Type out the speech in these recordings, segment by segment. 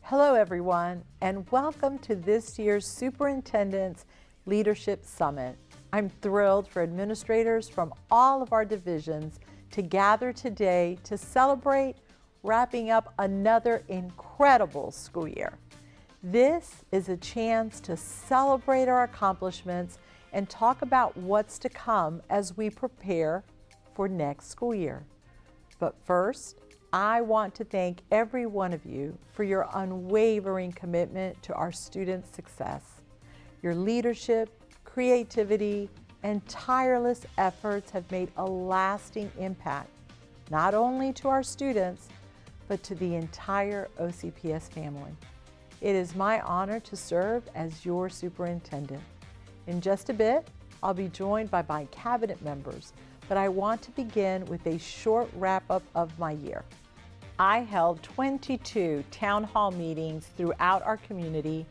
Hello everyone, and welcome to this year's Superintendent's Leadership Summit. I'm thrilled for administrators from all of our divisions to gather today to celebrate wrapping up another incredible school year. This is a chance to celebrate our accomplishments and talk about what's to come as we prepare for next school year. But first, I want to thank every one of you for your unwavering commitment to our students' success. Your leadership, creativity, and tireless efforts have made a lasting impact, not only to our students, but to the entire OCPS family. It is my honor to serve as your superintendent. In just a bit, I'll be joined by my cabinet members, but I want to begin with a short wrap-up of my year. I held 22 town hall meetings throughout our community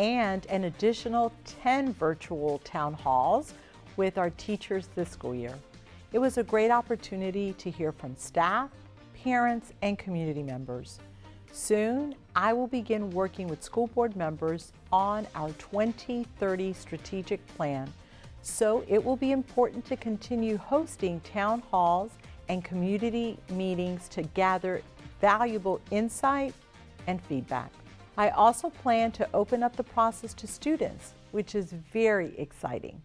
and an additional 10 virtual town halls with our teachers this school year. It was a great opportunity to hear from staff, parents, and community members. Soon, I will begin working with school board members on our 2030 strategic plan. So it will be important to continue hosting town halls and community meetings to gather valuable insight and feedback. I also plan to open up the process to students, which is very exciting.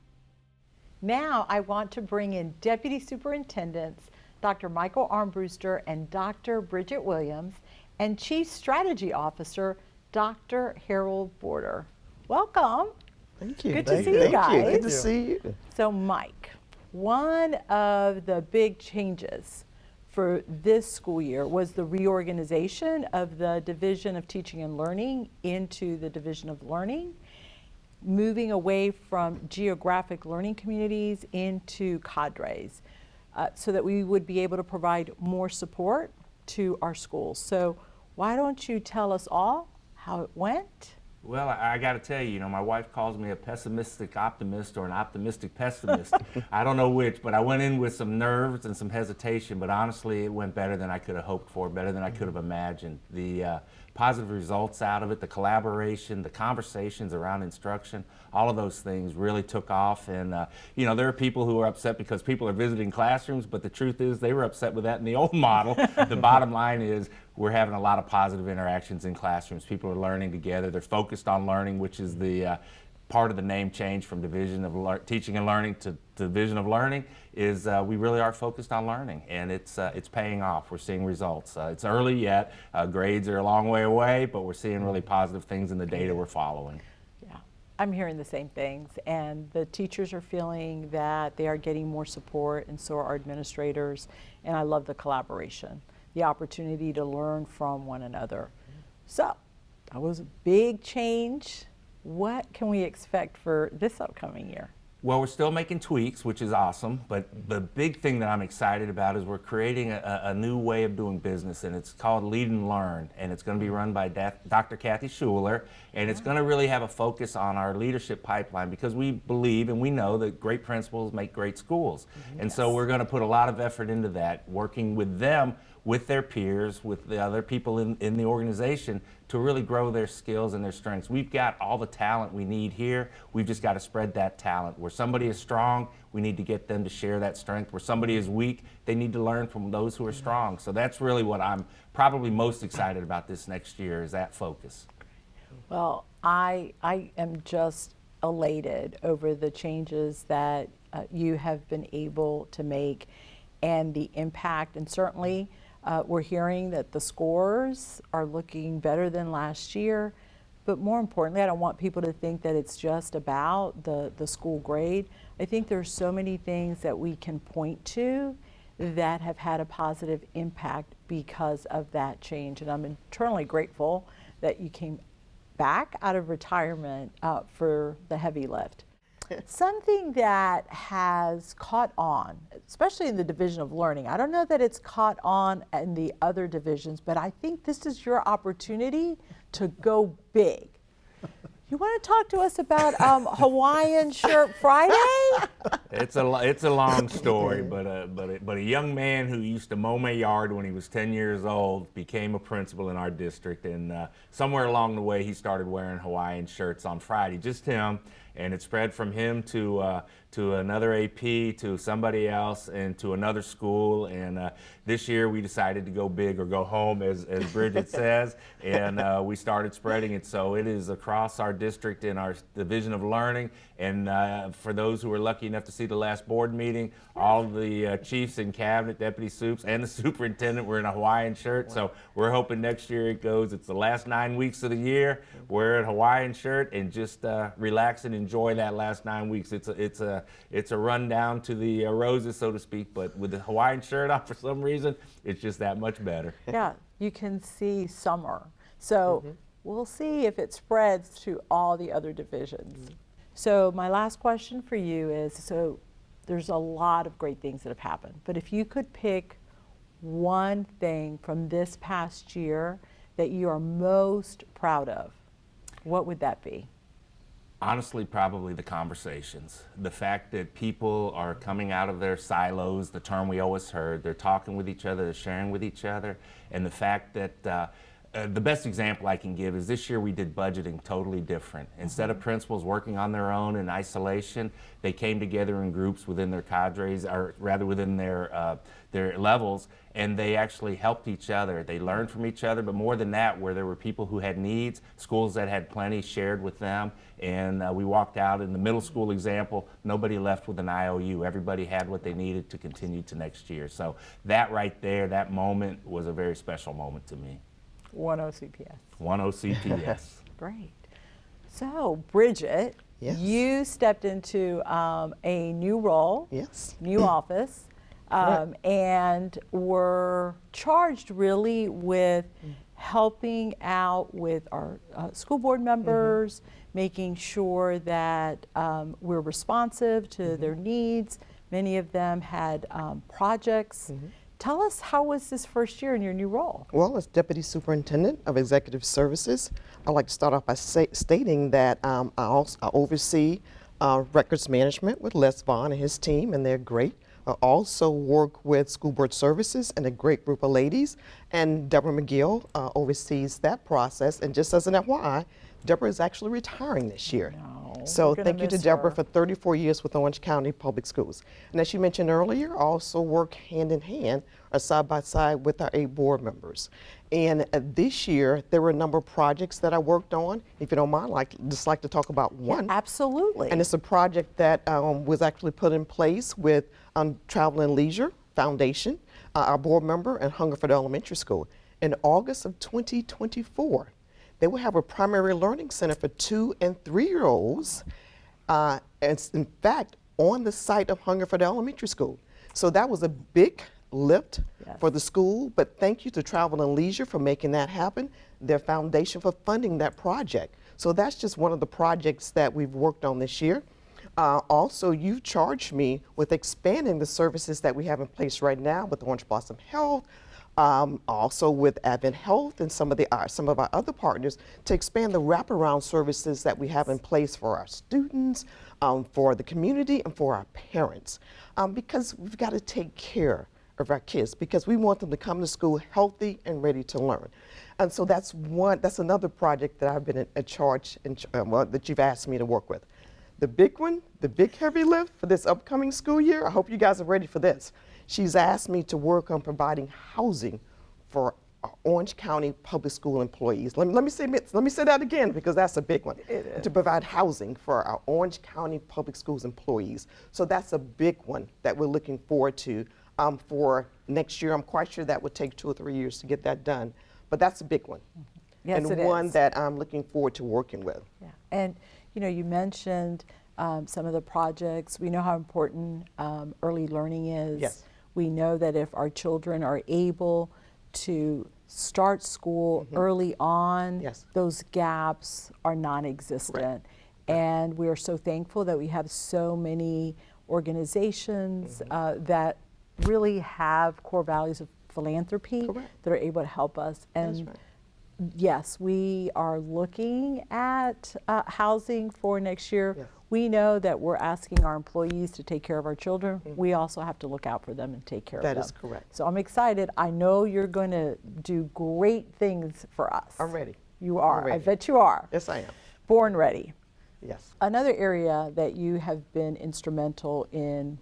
Now I want to bring in Deputy Superintendents Dr. Michael Armbruster and Dr. Bridget Williams and Chief Strategy Officer Dr. Harold Border. Welcome. Thank you. Good to see you guys. Good to see you. So Mike, one of the big changes for this school year was the reorganization of the Division of Teaching and Learning into the Division of Learning, moving away from geographic learning communities into cadres, so that we would be able to provide more support to our schools. So why don't you tell us all how it went? Well, I got to tell you, my wife calls me a pessimistic optimist or an optimistic pessimist. I don't know which, but I went in with some nerves and some hesitation, but honestly, it went better than I could have hoped for, better than I could have imagined. The positive results out of it, the collaboration, the conversations around instruction, all of those things really took off. And, there are people who are upset because people are visiting classrooms, but the truth is they were upset with that in the old model. The bottom line is we're having a lot of positive interactions in classrooms. People are learning together. They're focused on learning, which is the part of the name change from Division of Teaching and Learning to Division of Learning is we really are focused on learning, and it's paying off. We're seeing results. It's early yet. Grades are a long way away, but we're seeing really positive things in the data we're following. Yeah, I'm hearing the same things, and the teachers are feeling that they are getting more support, and so are our administrators, and I love the collaboration, the opportunity to learn from one another. So that was a big change. What can we expect for this upcoming year? Well, we're still making tweaks, which is awesome, but the big thing that I'm excited about is we're creating a new way of doing business, and it's called Lead and Learn, and it's going to be run by Dr. Kathy Schuler, and it's going to really have a focus on our leadership pipeline because we believe and we know that great principals make great schools. And so we're going to put a lot of effort into that, working with them, with their peers, with the other people in the organization to really grow their skills and their strengths. We've got all the talent we need here. We've just got to spread that talent. Where somebody is strong, we need to get them to share that strength. Where somebody is weak, they need to learn from those who are strong. So that's really what I'm probably most excited about this next year is that focus. Well, I am just elated over the changes that you have been able to make and the impact, and certainly we're hearing that the scores are looking better than last year, but more importantly, I don't want people to think that it's just about the school grade. I think there's so many things that we can point to that have had a positive impact because of that change, and I'm eternally grateful that you came back out of retirement for the heavy lift. Something that has caught on, especially in the Division of Learning, I don't know that it's caught on in the other divisions, but I think this is your opportunity to go big. You want to talk to us about Hawaiian Shirt Friday? It's a long story, but a young man who used to mow my yard when he was 10 years old became a principal in our district, and somewhere along the way he started wearing Hawaiian shirts on Friday, just him, and it spread from him to another AP, to somebody else, and to another school. And this year we decided to go big or go home, as Bridget says, and we started spreading it. So it is across our district in our Division of Learning. And for those who were lucky enough to see the last board meeting, all the chiefs and cabinet, deputy soups, and the superintendent were in a Hawaiian shirt. So we're hoping next year it goes. It's the last 9 weeks of the year. Wear a Hawaiian shirt and just relax and enjoy that last 9 weeks. It's a rundown to the roses, so to speak. But with the Hawaiian shirt on, for some reason, it's just that much better. Yeah, you can see summer. So we'll see if it spreads to all the other divisions. So my last question for you is, so there's a lot of great things that have happened, but if you could pick one thing from this past year that you are most proud of, what would that be? Honestly, probably the conversations. The fact that people are coming out of their silos, the term we always heard, they're talking with each other, they're sharing with each other, and the fact that the best example I can give is this year we did budgeting totally different. Instead of principals working on their own in isolation, they came together in groups within their cadres, or rather within their levels, and they actually helped each other. They learned from each other, but more than that, where there were people who had needs, schools that had plenty shared with them, and we walked out in the middle school example, nobody left with an IOU. Everybody had what they needed to continue to next year. So that right there, that moment was a very special moment to me. One OCPS. One OCPS. Great. So, Bridget, Yes. you stepped into a new role, Yes. new office, and were charged really with helping out with our school board members, making sure that we're responsive to their needs. Many of them had projects. Tell us, how was this first year in your new role? Well, as Deputy Superintendent of Executive Services, I'd like to start off by stating that I oversee records management with Les Vaughn and his team, and they're great. I also work with School Board Services and a great group of ladies, and Deborah McGill oversees that process. And just as an FYI, Deborah is actually retiring this year. So thank you to Deborah for 34 years with Orange County Public Schools. And as you mentioned earlier, I also work hand in hand or side by side with our 8 board members. And this year, there were a number of projects that I worked on. If you don't mind, I'd just like to talk about one. Yeah, absolutely. And it's a project that was actually put in place with Travel and Leisure Foundation, our board member, and Hungerford Elementary School. In August of 2024, they will have a primary learning center for 2- and 3-year-olds, and it's in fact on the site of Hungerford Elementary School. So that was a big lift for the school, but thank you to Travel and Leisure for making that happen, their foundation for funding that project. So that's just one of the projects that we've worked on this year. Also, you've charged me with expanding the services that we have in place right now with Orange Blossom Health, also with Advent Health and some of our other partners to expand the wraparound services that we have in place for our students, for the community, and for our parents. Because we've got to take care of our kids, because we want them to come to school healthy and ready to learn. And so that's another project that I've been in charge that you've asked me to work with. The big one, the big heavy lift for this upcoming school year, I hope you guys are ready for this. She's asked me to work on providing housing for our Orange County public school employees. Let me say that again, because that's a big one. To provide housing for our Orange County public schools employees. So that's a big one that we're looking forward to for next year. I'm quite sure that would take 2 or 3 years to get that done, but that's a big one. Yes, and it one is. that I'm looking forward to working with. Yeah. And you know, you mentioned some of the projects. We know how important early learning is. Yes. We know that if our children are able to start school early on, Yes. those gaps are non-existent. And we are so thankful that we have so many organizations that really have core values of philanthropy that are able to help us. And Yes, we are looking at housing for next year. Yes. We know that we're asking our employees to take care of our children. We also have to look out for them and take care of them. That is correct. So I'm excited. I know you're going to do great things for us. I'm ready. You are. I'm I ready. bet you are. Yes, I am. Born ready. Yes. Another area that you have been instrumental in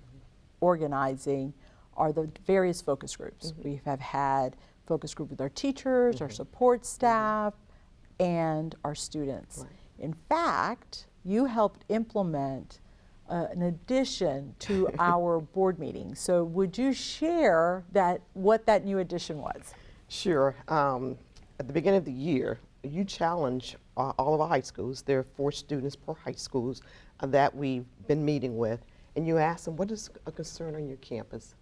organizing are the various focus groups. We have had focus group with our teachers, our support staff, and our students. Right. In fact, you helped implement an addition to our board meeting. So would you share what that new addition was? Sure. At the beginning of the year, you challenge all of our high schools. There are 4 students per high schools that we've been meeting with, and you ask them, what is a concern on your campus,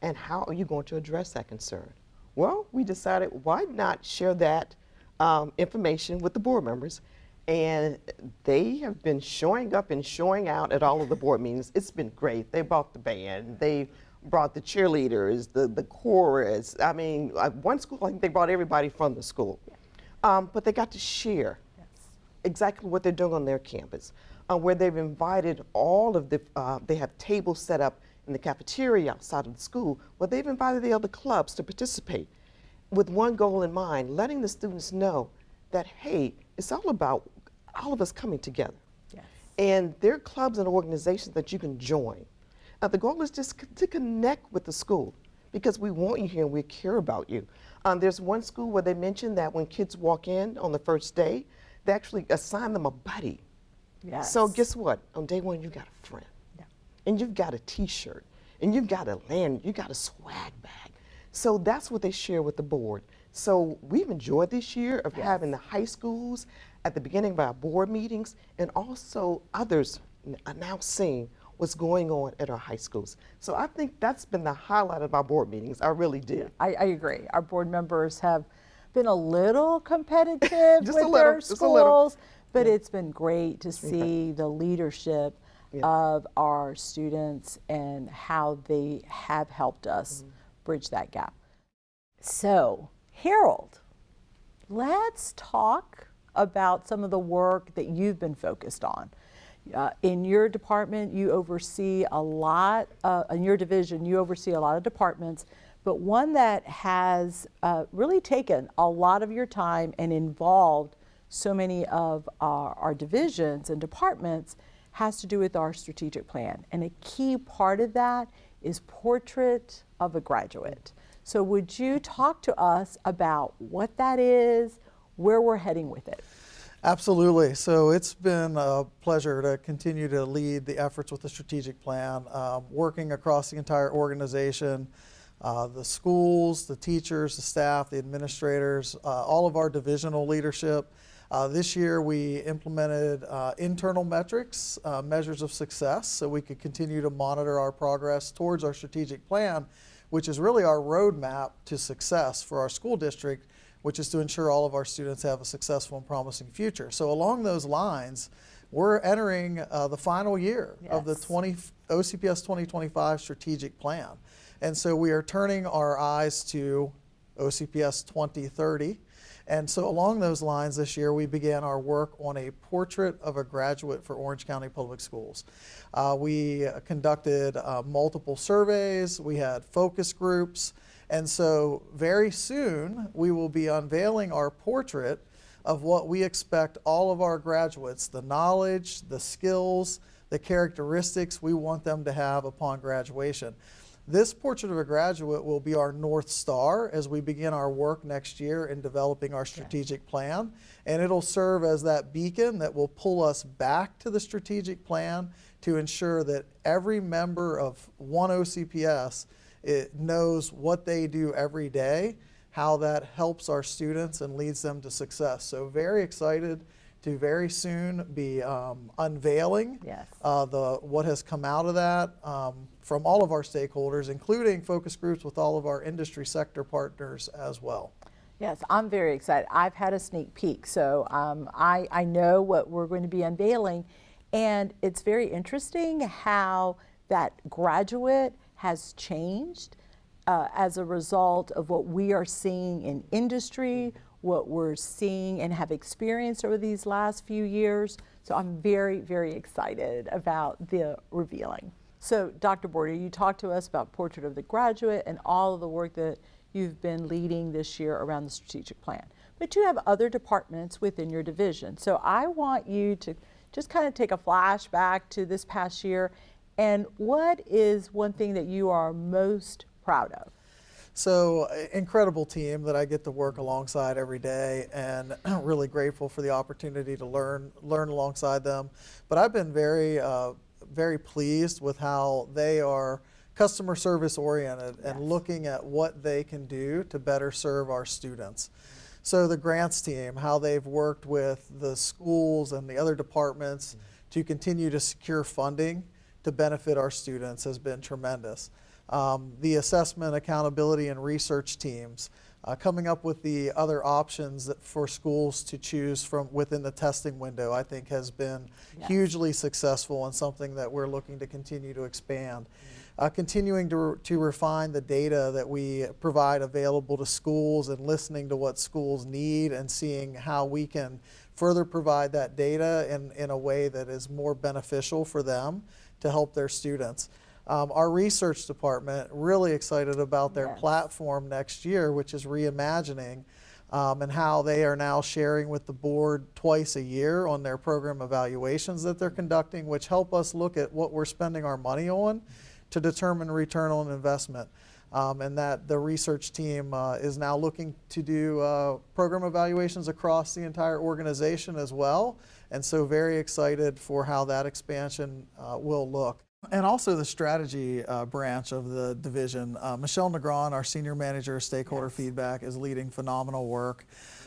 and how are you going to address that concern? Well, we decided, why not share that information with the board members? And they have been showing up and showing out at all of the board meetings. It's been great. They brought the band. They brought the cheerleaders, the chorus. I mean, one school, I think they brought everybody from the school. But they got to share exactly what they're doing on their campus, where they've invited all of the, they have tables set up in the cafeteria outside of the school, where they've invited the other clubs to participate with one goal in mind, letting the students know that, hey, it's all about all of us coming together. Yes. And there are clubs and organizations that you can join. The goal is just to connect with the school, because we want you here and we care about you. There's one school where they mentioned that when kids walk in on the first day, they actually assign them a buddy. Yes. So guess what? On day 1, you got a friend. Yeah. And you've got a t-shirt, and you've got a lanyard, you got a swag bag. So that's what they share with the board. So we've enjoyed this year of having the high schools at the beginning of our board meetings, and also others are now seeing what's going on at our high schools. So I think that's been the highlight of our board meetings. I really did. I agree. Our board members have been a little competitive Just a with little, their just a little. schools, but it's been great to see the leadership of our students and how they have helped us bridge that gap. So, Harold, let's talk about some of the work that you've been focused on. In your department, you oversee a lot, in your division, you oversee a lot of departments, but one that has really taken a lot of your time and involved so many of our divisions and departments has to do with our strategic plan. And a key part of that is Portrait of a Graduate. So would you talk to us about what that is, where we're heading with it? Absolutely. So it's been a pleasure to continue to lead the efforts with the strategic plan, working across the entire organization, the schools, the teachers, the staff, the administrators, all of our divisional leadership. This year we implemented internal metrics, measures of success, so we could continue to monitor our progress towards our strategic plan, which is really our roadmap to success for our school district, which is to ensure all of our students have a successful and promising future. So along those lines, we're entering the final year of the OCPS 2025 strategic plan. And so we are turning our eyes to OCPS 2030. And so along those lines this year, we began our work on a portrait of a graduate for Orange County Public Schools. We conducted multiple surveys, we had focus groups, and so very soon we will be unveiling our portrait of what we expect all of our graduates, the knowledge, the skills, the characteristics we want them to have upon graduation. This portrait of a graduate will be our North Star as we begin our work next year in developing our strategic plan, and it'll serve as that beacon that will pull us back to the strategic plan to ensure that every member of one OCPS knows what they do every day, how that helps our students and leads them to success. So very excited to very soon be unveiling what has come out of that from all of our stakeholders, including focus groups with all of our industry sector partners as well. Yes, I'm very excited. I've had a sneak peek, so I know what we're going to be unveiling, and it's very interesting how that graduate has changed as a result of what we are seeing in industry, what we're seeing and have experienced over these last few years. So I'm very, very excited about the revealing. So Dr. Border, you talked to us about Portrait of the Graduate and all of the work that you've been leading this year around the strategic plan. But you have other departments within your division. So I want you to just kind of take a flashback to this past year, and what is one thing that you are most proud of? So, incredible team that I get to work alongside every day, and really grateful for the opportunity to learn alongside them. But I've been very pleased with how they are customer service oriented and looking at what they can do to better serve our students. So the grants team, how they've worked with the schools and the other departments to continue to secure funding to benefit our students has been tremendous. The assessment, accountability, and research teams, coming up with the other options for schools to choose from within the testing window, I think has been hugely successful and something that we're looking to continue to expand. Continuing to refine the data that we provide available to schools and listening to what schools need and seeing how we can further provide that data in a way that is more beneficial for them to help their students. Our research department, really excited about their platform next year, which is reimagining, and how they are now sharing with the board twice a year on their program evaluations that they're conducting, which help us look at what we're spending our money on to determine return on investment. And that the research team is now looking to do program evaluations across the entire organization as well. And so very excited for how that expansion will look. And also the strategy branch of the division. Michelle Negron, our senior manager of stakeholder feedback, is leading phenomenal work.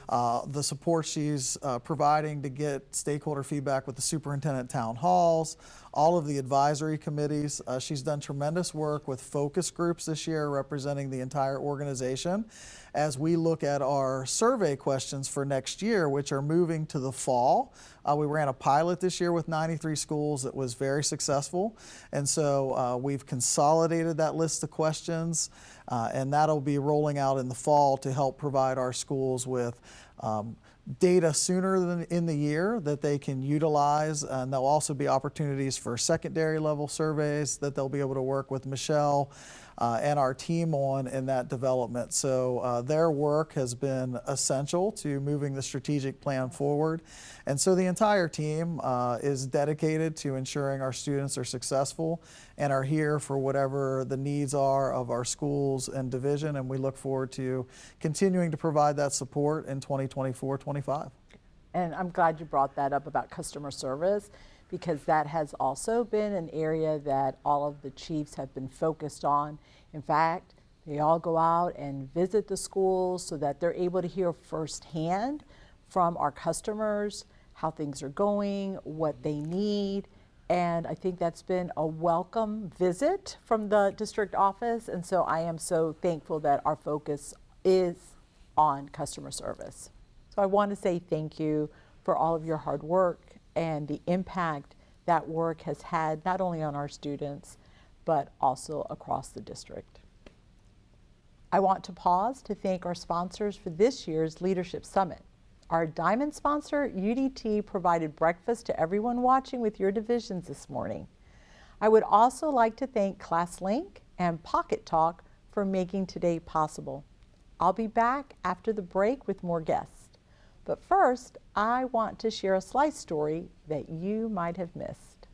The support she's providing to get stakeholder feedback with the superintendent town halls, all of the advisory committees. She's done tremendous work with focus groups this year representing the entire organization as we look at our survey questions for next year, which are moving to the fall. We ran a pilot this year with 93 schools that was very successful. And so we've consolidated that list of questions, and that'll be rolling out in the fall to help provide our schools with data sooner than in the year that they can utilize. And there'll also be opportunities for secondary level surveys that they'll be able to work with Michelle and our team on in that development. So their work has been essential to moving the strategic plan forward. And so the entire team is dedicated to ensuring our students are successful and are here for whatever the needs are of our schools and division. And we look forward to continuing to provide that support in 2024-25. And I'm glad you brought that up about customer service, because that has also been an area that all of the chiefs have been focused on. In fact, they all go out and visit the schools so that they're able to hear firsthand from our customers how things are going, what they need. And I think that's been a welcome visit from the district office. And so I am so thankful that our focus is on customer service. So I want to say thank you for all of your hard work and the impact that work has had not only on our students, but also across the district. I want to pause to thank our sponsors for this year's Leadership Summit. Our diamond sponsor, UDT, provided breakfast to everyone watching with your divisions this morning. I would also like to thank ClassLink and Pocket Talk for making today possible. I'll be back after the break with more guests. But first, I want to share a slice story that you might have missed.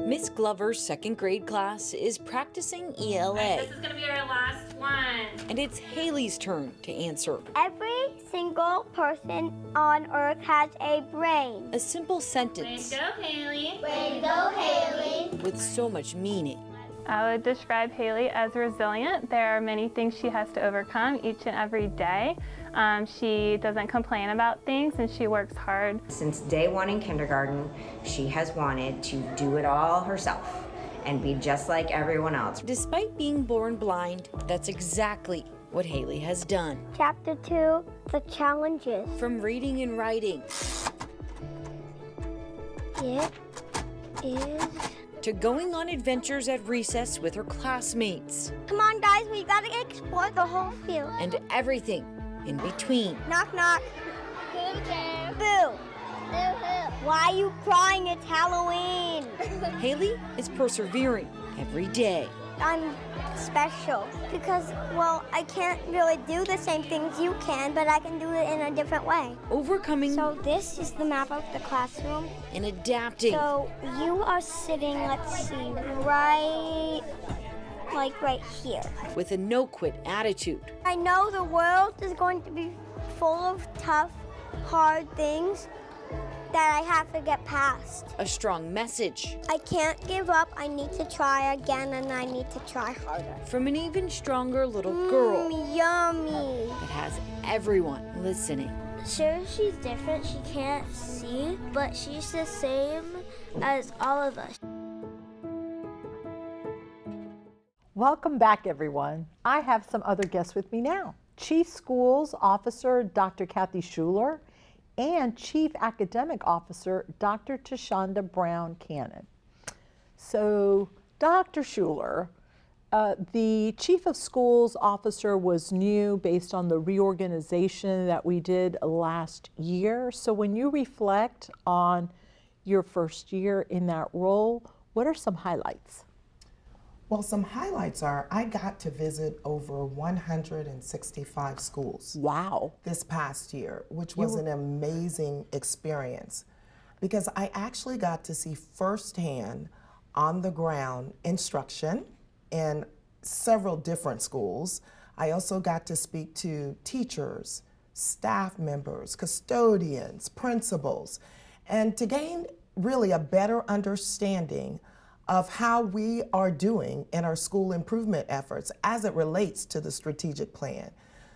Miss Glover's second grade class is practicing ELA. This is going to be our last one. And it's Haley's turn to answer. Every single person on Earth has a brain. A simple Way to sentence go, Haley. Way to go, Haley. with so much meaning. I would describe Haley as resilient. There are many things she has to overcome each and every day. She doesn't complain about things and she works hard. Since day one in kindergarten, she has wanted to do it all herself and be just like everyone else. Despite being born blind, that's exactly what Haley has done. Chapter 2, the challenges. From reading and writing, It is to going on adventures at recess with her classmates, Come on, guys, we gotta explore the whole field. and everything in between. Knock, knock. Who's there? Boo. Why are you crying? It's Halloween. Haley is persevering every day. I'm special because, well, I can't really do the same things you can, but I can do it in a different way. Overcoming So this is the map of the classroom. and adapting. So you are sitting, let's see, right here. With a no-quit attitude. I know the world is going to be full of tough, hard things that I have to get past. A strong message I can't give up. I need to try again, and I need to try harder. from an even stronger little girl Yummy. that has everyone listening. Sure, she's different. She can't see, but she's the same as all of us. Welcome back, everyone. I have some other guests with me now. Chief Schools Officer Dr. Kathy Schuler and Chief Academic Officer Dr. Tashonda Brown Cannon. So, Dr. Schuler, the Chief of Schools Officer was new based on the reorganization that we did last year. So when you reflect on your first year in that role, what are some highlights? Well, some highlights are I got to visit over 165 schools Wow. this past year, which was an amazing experience because I actually got to see firsthand on the ground instruction in several different schools. I also got to speak to teachers, staff members, custodians, principals, and to gain really a better understanding of how we are doing in our school improvement efforts as it relates to the strategic plan.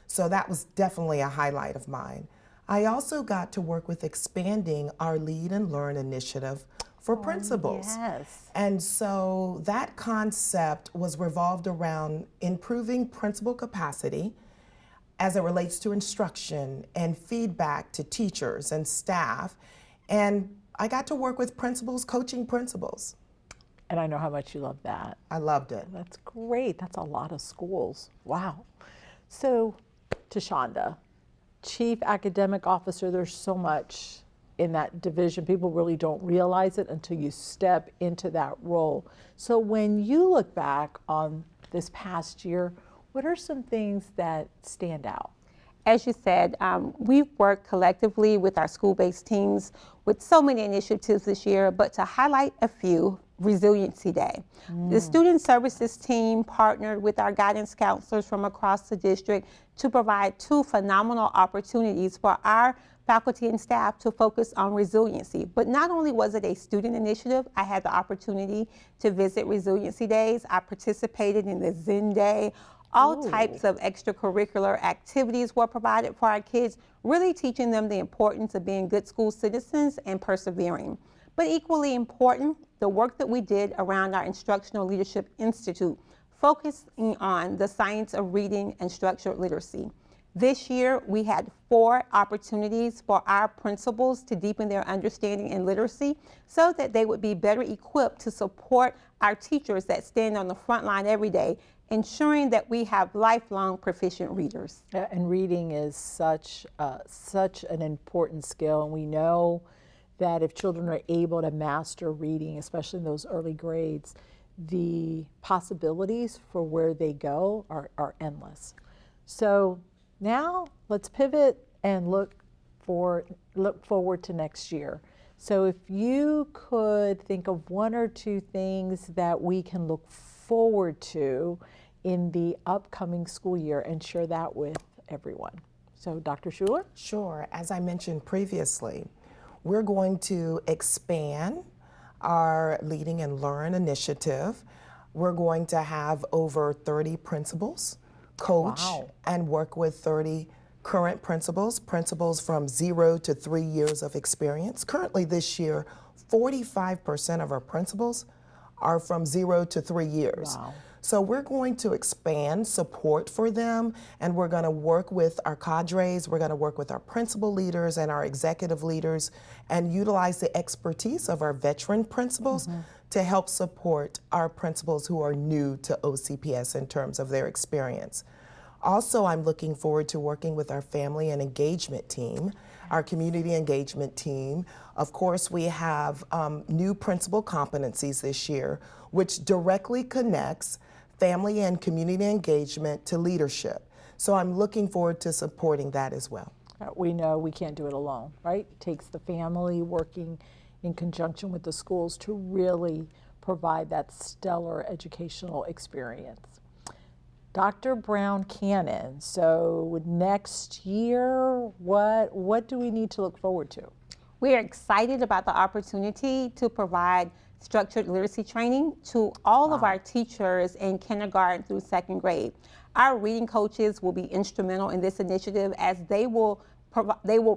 So that was definitely a highlight of mine. I also got to work with expanding our Lead and Learn initiative for principals. Yes. And so that concept was revolved around improving principal capacity as it relates to instruction and feedback to teachers and staff. And I got to work with principals, coaching principals. And I know how much you love that. I loved it. That's great. That's a lot of schools. Wow. So, Tashonda, Chief Academic Officer, there's so much in that division. People really don't realize it until you step into that role. So when you look back on this past year, what are some things that stand out? As you said, we've worked collectively with our school-based teams with so many initiatives this year, but to highlight a few, Resiliency Day. The Student Services team partnered with our guidance counselors from across the district to provide 2 phenomenal opportunities for our faculty and staff to focus on resiliency. But not only was it a student initiative, I had the opportunity to visit Resiliency Days. I participated in the Zen Day. All types of extracurricular activities were provided for our kids, really teaching them the importance of being good school citizens and persevering. But equally important, the work that we did around our Instructional Leadership Institute, focusing on the science of reading and structured literacy. This year, we had 4 opportunities for our principals to deepen their understanding in literacy so that they would be better equipped to support our teachers that stand on the front line every day, ensuring that we have lifelong proficient readers. And reading is such an important skill, and we know that if children are able to master reading, especially in those early grades, the possibilities for where they go are endless. So now let's pivot and look forward to next year. So if you could think of 1 or 2 things that we can look forward to in the upcoming school year and share that with everyone. So Dr. Schuler? Sure. As I mentioned previously, we're going to expand our Leading and Learn initiative. We're going to have over 30 principals coach and work with 30 current principals from 0 to 3 years of experience. Currently this year, 45% of our principals are from 0 to 3 years. Wow. So we're going to expand support for them, and we're going to work with our cadres, we're going to work with our principal leaders and our executive leaders, and utilize the expertise of our veteran principals to help support our principals who are new to OCPS in terms of their experience. Also, I'm looking forward to working with our family and engagement team, our community engagement team. Of course, we have new principal competencies this year, which directly connects family and community engagement to leadership. So I'm looking forward to supporting that as well. We know we can't do it alone, right? It takes the family working in conjunction with the schools to really provide that stellar educational experience. Dr. Brown Cannon, so next year, what do we need to look forward to? We're excited about the opportunity to provide structured literacy training to all of our teachers in kindergarten through 2nd grade. Our reading coaches will be instrumental in this initiative as they will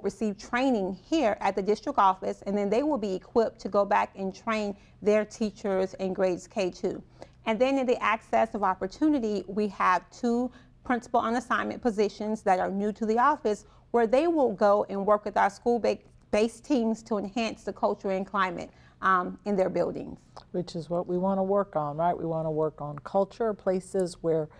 receive training here at the district office, and then they will be equipped to go back and train their teachers in grades K-2. And then in the access of opportunity, we have 2 principal on assignment positions that are new to the office where they will go and work with our school-based teams to enhance the culture and climate in their buildings. Which is what we want to work on, right? We want to work on culture, places where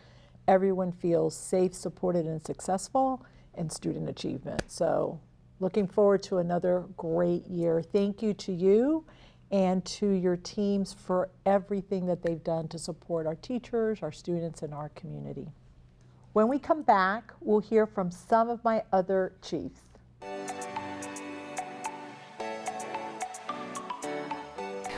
everyone feels safe, supported, and successful, and student achievement. So looking forward to another great year. Thank you to you and to your teams for everything that they've done to support our teachers, our students, and our community. When we come back, we'll hear from some of my other chiefs.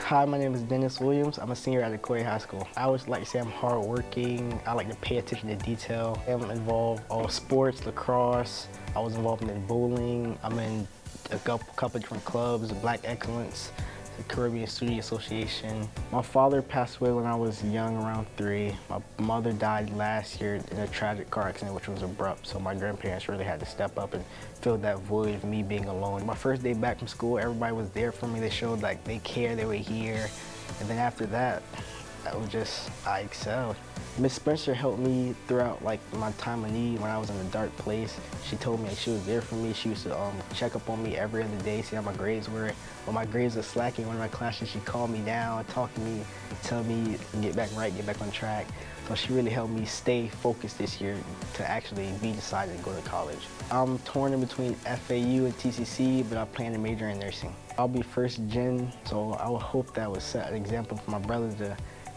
Hi, my name is Dennis Williams. I'm a senior at Decoy High School. I always like to say I'm hardworking. I like to pay attention to detail. I'm involved in all sports, lacrosse. I was involved in bowling. I'm in a couple different clubs, Black Excellence, the Caribbean Student Association. My father passed away when I was young, around 3. My mother died last year in a tragic car accident, which was abrupt, so my grandparents really had to step up and fill that void of me being alone. My first day back from school, everybody was there for me. They showed like they cared, they were here. And then after that, I excelled. Miss Spencer helped me throughout like my time of need when I was in a dark place. She told me she was there for me. She used to check up on me every other day, see how my grades were. When my grades were slacking in one of my classes, she'd call me down, talk to me, tell me get back right, get back on track. So she really helped me stay focused this year to actually be decided to go to college. I'm torn in between FAU and TCC, but I plan to major in nursing. I'll be first gen, so I would hope that would set an example for my brother to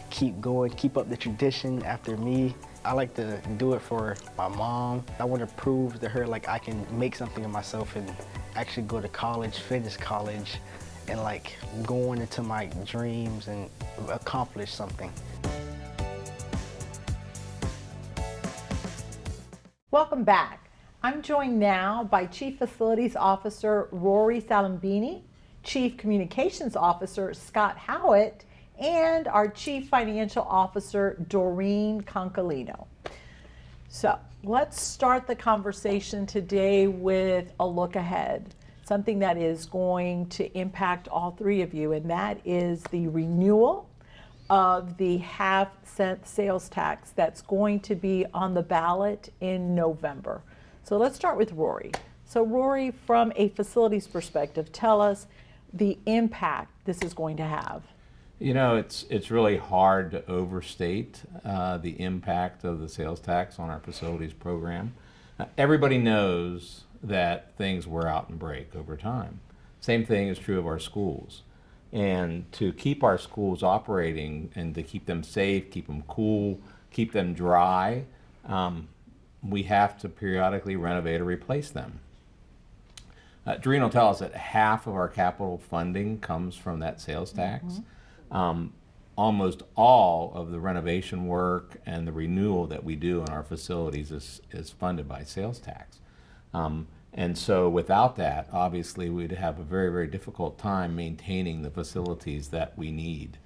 keep going, keep up the tradition after me. I like to do it for my mom. I want to prove to her like I can make something of myself and actually go to college, finish college, and like go on into my dreams and accomplish something. Welcome back. I'm joined now by Chief Facilities Officer Rory Salambini, Chief Communications Officer Scott Howitt, and our Chief Financial Officer, Doreen Concalino. So let's start the conversation today with a look ahead, something that is going to impact all 3 of you, and that is the renewal of the half-cent sales tax that's going to be on the ballot in November. So let's start with Rory. So Rory, from a facilities perspective, tell us the impact this is going to have. You know, it's really hard to overstate the impact of the sales tax on our facilities program. Everybody knows that things wear out and break over time. Same thing is true of our schools. And to keep our schools operating and to keep them safe, keep them cool, keep them dry, we have to periodically renovate or replace them. Doreen will tell us that half of our capital funding comes from that sales tax. Almost all of the renovation work and the renewal that we do in our facilities is funded by sales tax. And so without that, obviously, we'd have a very, very difficult time maintaining the facilities that we need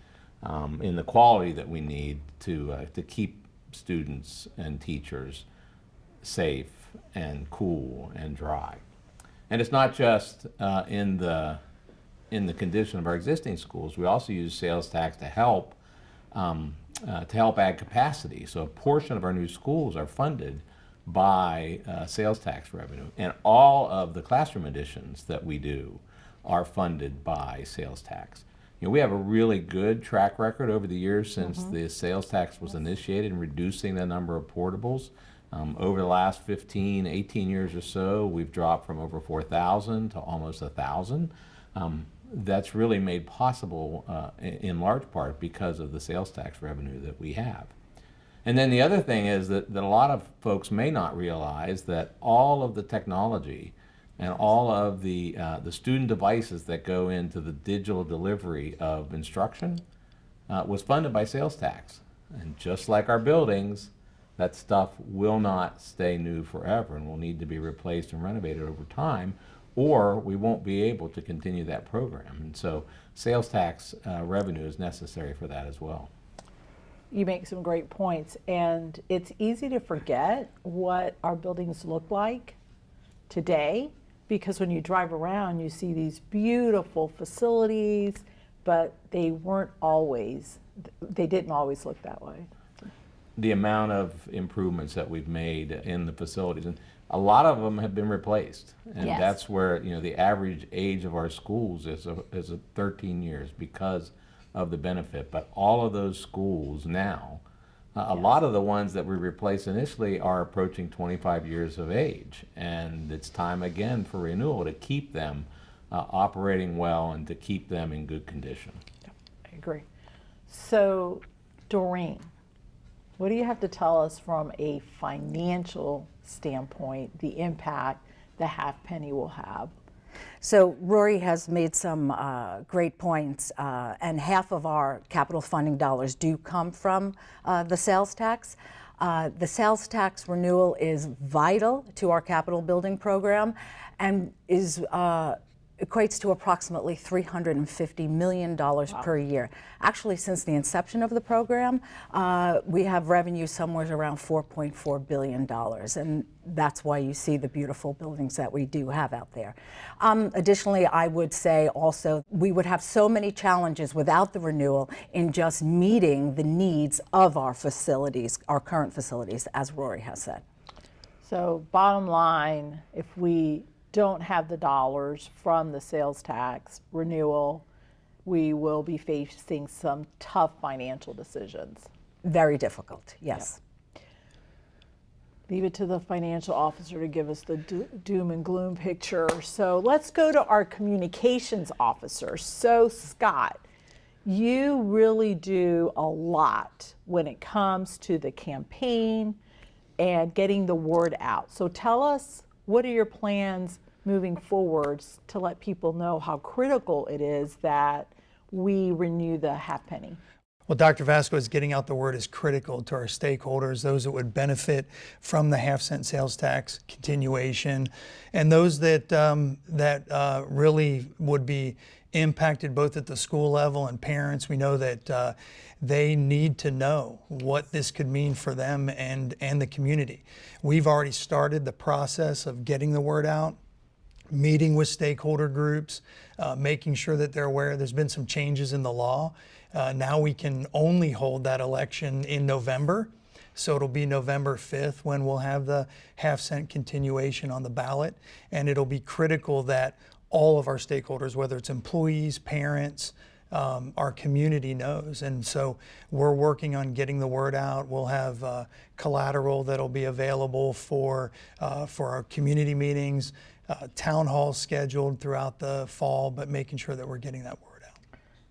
in the quality that we need to keep students and teachers safe and cool and dry. And it's not just in the condition of our existing schools. We also use sales tax to help add capacity. So a portion of our new schools are funded by sales tax revenue, and all of the classroom additions that we do are funded by sales tax. You know, we have a really good track record over the years since the sales tax was initiated in reducing the number of portables. Over the last 15, 18 years or so, we've dropped from over 4,000 to almost 1,000. That's really made possible in large part because of the sales tax revenue that we have. And then the other thing is that a lot of folks may not realize that all of the technology and all of the student devices that go into the digital delivery of instruction was funded by sales tax. And just like our buildings, that stuff will not stay new forever and will need to be replaced and renovated over time, or we won't be able to continue that program. And so sales tax revenue is necessary for that as well. You make some great points, and it's easy to forget what our buildings look like today, because when you drive around you see these beautiful facilities, but they didn't always look that way. The amount of improvements that we've made in the facilities, and a lot of them have been replaced, and that's where, you know, the average age of our schools is 13 years because of the benefit. But all of those schools now, a lot of the ones that we replaced initially are approaching 25 years of age, and it's time again for renewal to keep them operating well and to keep them in good condition. I agree. So, Doreen, what do you have to tell us from a financial standpoint, the impact the half penny will have? So Rory has made some great points, and half of our capital funding dollars do come from the sales tax. The sales tax renewal is vital to our capital building program and equates to approximately $350 million per year. Actually, since the inception of the program, we have revenue somewhere around $4.4 billion, and that's why you see the beautiful buildings that we do have out there. Additionally, I would say also we would have so many challenges without the renewal in just meeting the needs of our facilities, our current facilities, as Rory has said. So bottom line, if we don't have the dollars from the sales tax renewal, we will be facing some tough financial decisions. Very difficult, yes. Yep. Leave it to the financial officer to give us the doom and gloom picture. So let's go to our communications officer. So Scott, you really do a lot when it comes to the campaign and getting the word out. So tell us, what are your plans moving forwards to let people know how critical it is that we renew the half penny? Well, Dr. Vazquez, getting out the word is critical to our stakeholders, those that would benefit from the half-cent sales tax continuation, and those that really would be impacted both at the school level and parents. We know that they need to know what this could mean for them and the community. We've already started the process of getting the word out, meeting with stakeholder groups, making sure that they're aware. There's been some changes in the law. Now we can only hold that election in November. So it'll be November 5th when we'll have the half-cent continuation on the ballot. And it'll be critical that all of our stakeholders, whether it's employees, parents, our community knows. And so we're working on getting the word out. We'll have collateral that'll be available for our community meetings, town halls scheduled throughout the fall, but making sure that we're getting that word out.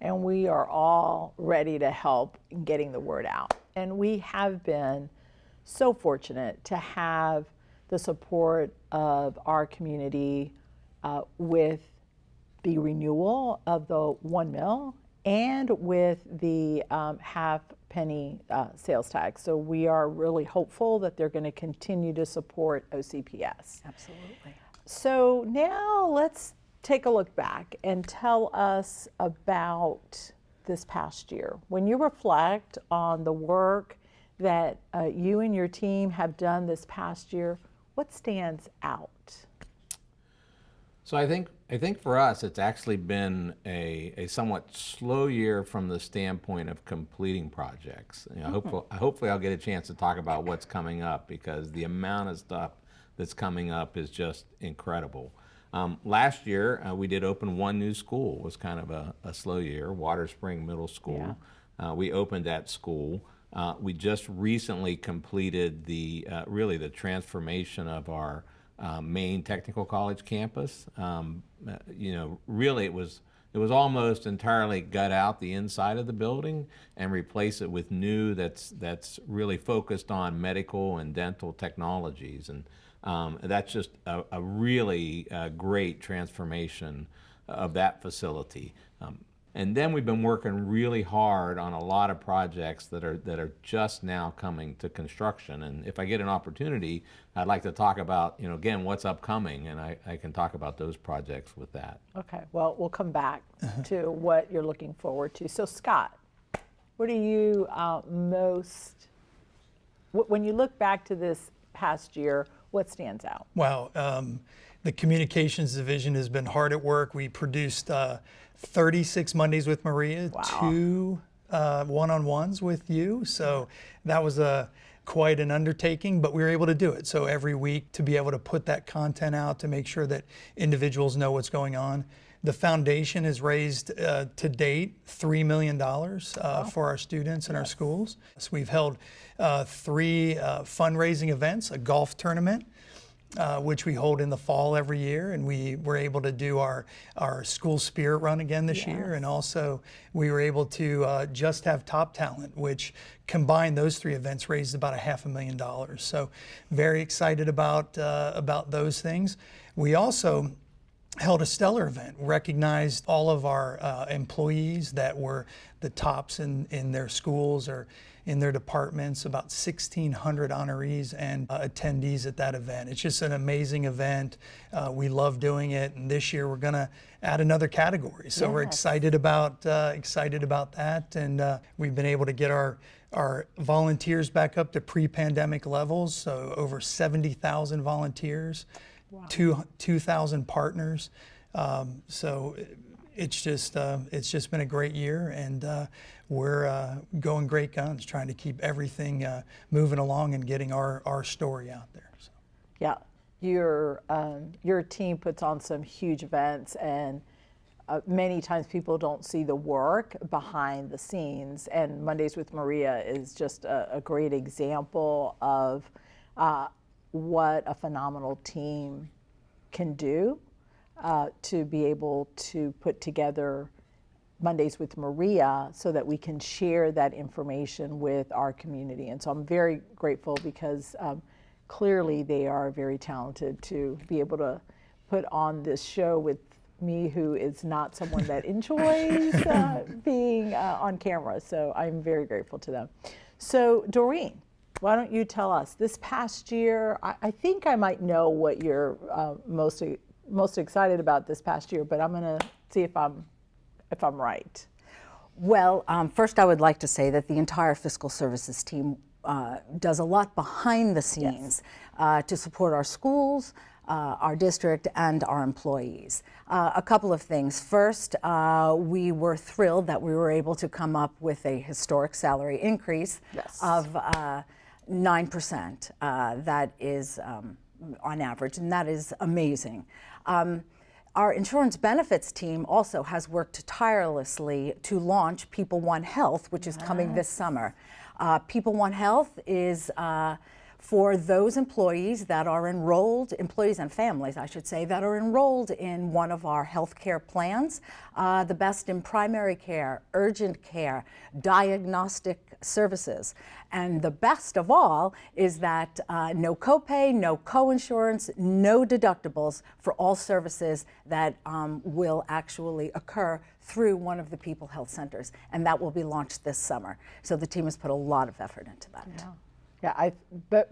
And we are all ready to help in getting the word out. And we have been so fortunate to have the support of our community with the renewal of the 1 mil and with the half penny sales tax. So we are really hopeful that they're going to continue to support OCPS. Absolutely. So now let's take a look back and tell us about this past year. When you reflect on the work that you and your team have done this past year, what stands out? So I think for us, it's actually been a somewhat slow year from the standpoint of completing projects. You know, hopefully I'll get a chance to talk about what's coming up, because the amount of stuff that's coming up is just incredible. Last year, we did open one new school. It was kind of a slow year, Water Spring Middle School. We opened that school. We just recently completed really the transformation of our main technical college campus. Really it was almost entirely gut out the inside of the building and replace it with new that's really focused on medical and dental technologies. And that's just a really great transformation of that facility. And then we've been working really hard on a lot of projects that are just now coming to construction. And if I get an opportunity, I'd like to talk about, again, what's upcoming, and I can talk about those projects with that. Okay, well, we'll come back to what you're looking forward to. So Scott, what are you when you look back to this past year, what stands out? Wow, the communications division has been hard at work. We produced 36 Mondays with Maria, 2 one-on-ones with you. So that was quite an undertaking, but we were able to do it. So every week to be able to put that content out to make sure that individuals know what's going on. The foundation has raised to date $3 million for our students and our schools. So we've held 3 fundraising events, a golf tournament, which we hold in the fall every year, and we were able to do our school spirit run again this year, and also we were able to just have Top Talent, which combined those 3 events raised about $500,000. So very excited about those things. We also held a stellar event, recognized all of our employees that were the tops in their schools or in their departments, about 1,600 honorees and attendees at that event. It's just an amazing event. We love doing it, and this year we're going to add another category. So we're excited about that, and we've been able to get our volunteers back up to pre-pandemic levels, so over 70,000 volunteers, 2,000 partners. So it's just been a great year, and we're going great guns, trying to keep everything moving along and getting our story out there. So. Yeah, your team puts on some huge events, and many times people don't see the work behind the scenes, and Mondays with Maria is just a great example of what a phenomenal team can do to be able to put together Mondays with Maria so that we can share that information with our community. And so I'm very grateful because clearly they are very talented to be able to put on this show with me, who is not someone that enjoys being on camera. So I'm very grateful to them. So Doreen, why don't you tell us, this past year, I think I might know what you're most excited about this past year, but I'm going to see if I'm right. Well, first I would like to say that the entire fiscal services team does a lot behind the scenes to support our schools, our district, and our employees. A couple of things. First, we were thrilled that we were able to come up with a historic salary increase of 9%. That is on average, and that is amazing. Our insurance benefits team also has worked tirelessly to launch People One Health, which is coming this summer. People One Health is for those employees that are enrolled, employees and families, I should say, that are enrolled in one of our health care plans, the best in primary care, urgent care, diagnostic services. And the best of all is that no copay, no coinsurance, no deductibles for all services that will actually occur through one of the People Health Centers. And that will be launched this summer. So the team has put a lot of effort into that. Yeah,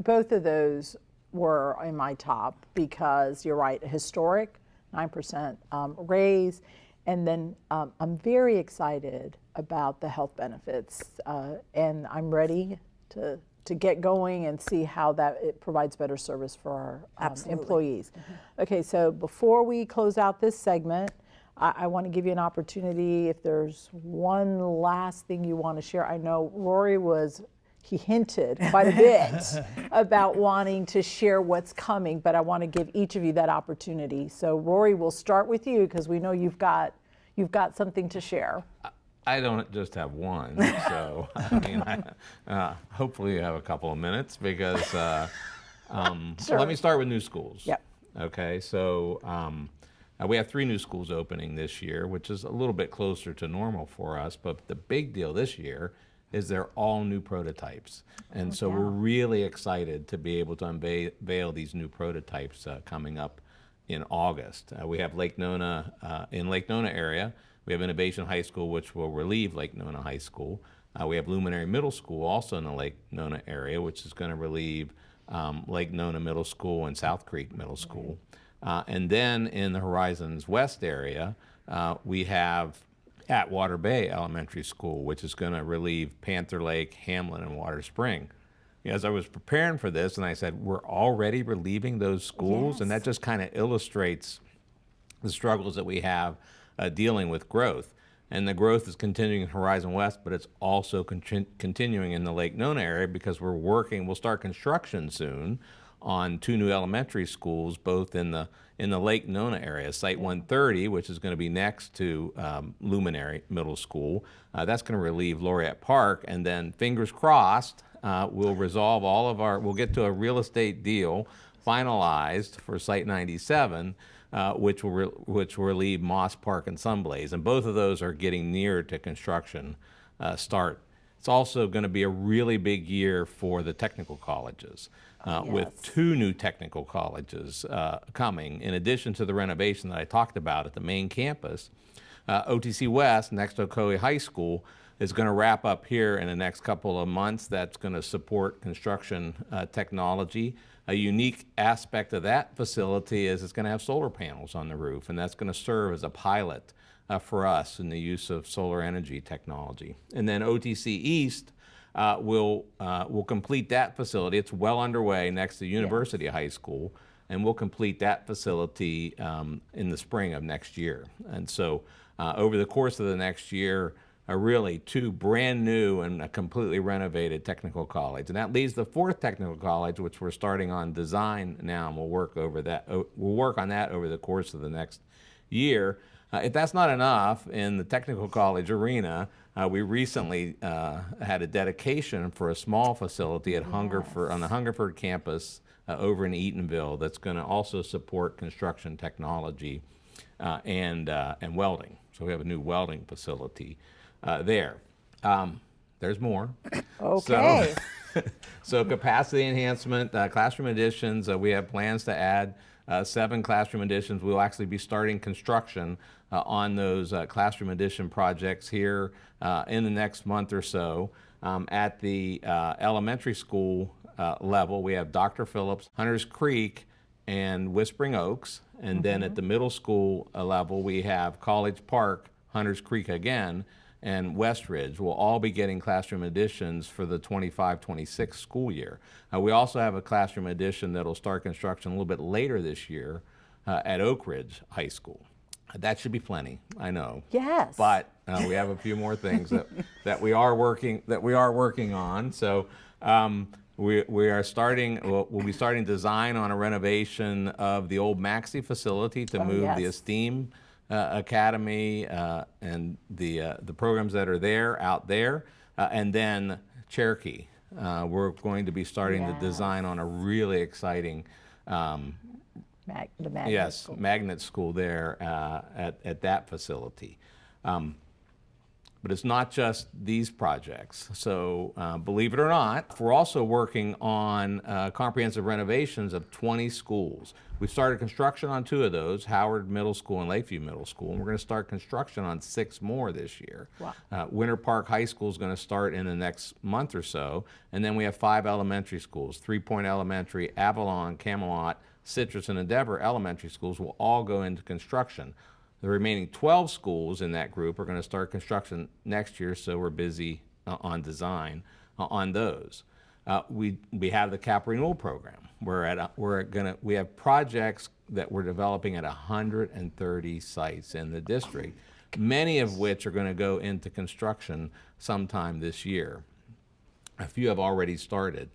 both of those were in my top because you're right, a historic 9% raise. And then I'm very excited about the health benefits, and I'm ready to get going and see how it provides better service for our employees. Okay, so before we close out this segment, I want to give you an opportunity if there's one last thing you want to share. I know Rory was he hinted quite a bit about wanting to share what's coming, but I want to give each of you that opportunity. So Rory, we'll start with you because we know you've got something to share. I don't just have one, so I mean, hopefully you have a couple of minutes because Sure. Let me start with new schools. Yep. Okay, so we have 3 new schools opening this year, which is a little bit closer to normal for us, but the big deal this year is they're all new prototypes. And so we're really excited to be able to unveil these new prototypes coming up in August. We have Lake Nona, in Lake Nona area, we have Innovation High School, which will relieve Lake Nona High School. We have Luminary Middle School, also in the Lake Nona area, which is going to relieve Lake Nona Middle School and South Creek Middle School. And then in the Horizons West area, we have Atwater Bay Elementary School, which is going to relieve Panther Lake, Hamlin, and Water Spring. As I was preparing for this, and I said, we're already relieving those schools, and that just kind of illustrates the struggles that we have dealing with growth. And the growth is continuing in Horizon West, but it's also continuing in the Lake Nona area because we'll start construction soon on 2 new elementary schools, both in the Lake Nona area. Site 130, which is going to be next to Luminary Middle School, that's going to relieve Laureate Park, and then fingers crossed, we'll resolve we'll get to a real estate deal finalized for Site 97, which will relieve Moss Park and Sunblaze, and both of those are getting near to construction start. It's also going to be a really big year for the technical colleges. With 2 new technical colleges coming, in addition to the renovation that I talked about at the main campus. OTC West, next to Ocoee High School, is going to wrap up here in the next couple of months. That's going to support construction technology. A unique aspect of that facility is it's going to have solar panels on the roof, and that's going to serve as a pilot for us in the use of solar energy technology. And then OTC East will complete that facility. It's well underway next to University High School, and we'll complete that facility in the spring of next year. And so over the course of the next year, really 2 brand new and a completely renovated technical college. And that leaves the 4th technical college, which we're starting on design now, and we'll work on that over the course of the next year. If that's not enough, in the technical college arena, we recently had a dedication for a small facility at on the Hungerford campus over in Eatonville that's going to also support construction technology and welding. So we have a new welding facility there. There's more. Okay. So capacity enhancement, classroom additions, we have plans to add 7 classroom additions. We'll actually be starting construction on those classroom addition projects here in the next month or so. At the elementary school level, we have Dr. Phillips, Hunters Creek, and Whispering Oaks. And then at the middle school level, we have College Park, Hunters Creek again, and Westridge will all be getting classroom additions for the 25-26 school year. We also have a classroom addition that will start construction a little bit later this year at Oak Ridge High School. That should be plenty, I know. Yes. But we have a few more things that we are working on. So we are starting. We'll be starting design on a renovation of the old Maxey facility to move the Esteem Academy and the programs that are out there, and then Cherokee. We're going to be starting the design on a really exciting magnet school there at that facility. But it's not just these projects. So believe it or not, we're also working on comprehensive renovations of 20 schools. We've started construction on 2 of those, Howard Middle School and Lakeview Middle School, and we're going to start construction on 6 more this year. Wow. Winter Park High School is going to start in the next month or so, and then we have 5 elementary schools, 3 Point Elementary, Avalon, Camelot, Citrus, and Endeavor elementary schools will all go into construction. The remaining 12 schools in that group are going to start construction next year, so we're busy on design on those. We have the cap renewal program. We have projects that we're developing at 130 sites in the district, many of which are going to go into construction sometime this year. A few have already started.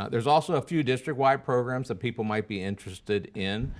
There's also a few district-wide programs that people might be interested in.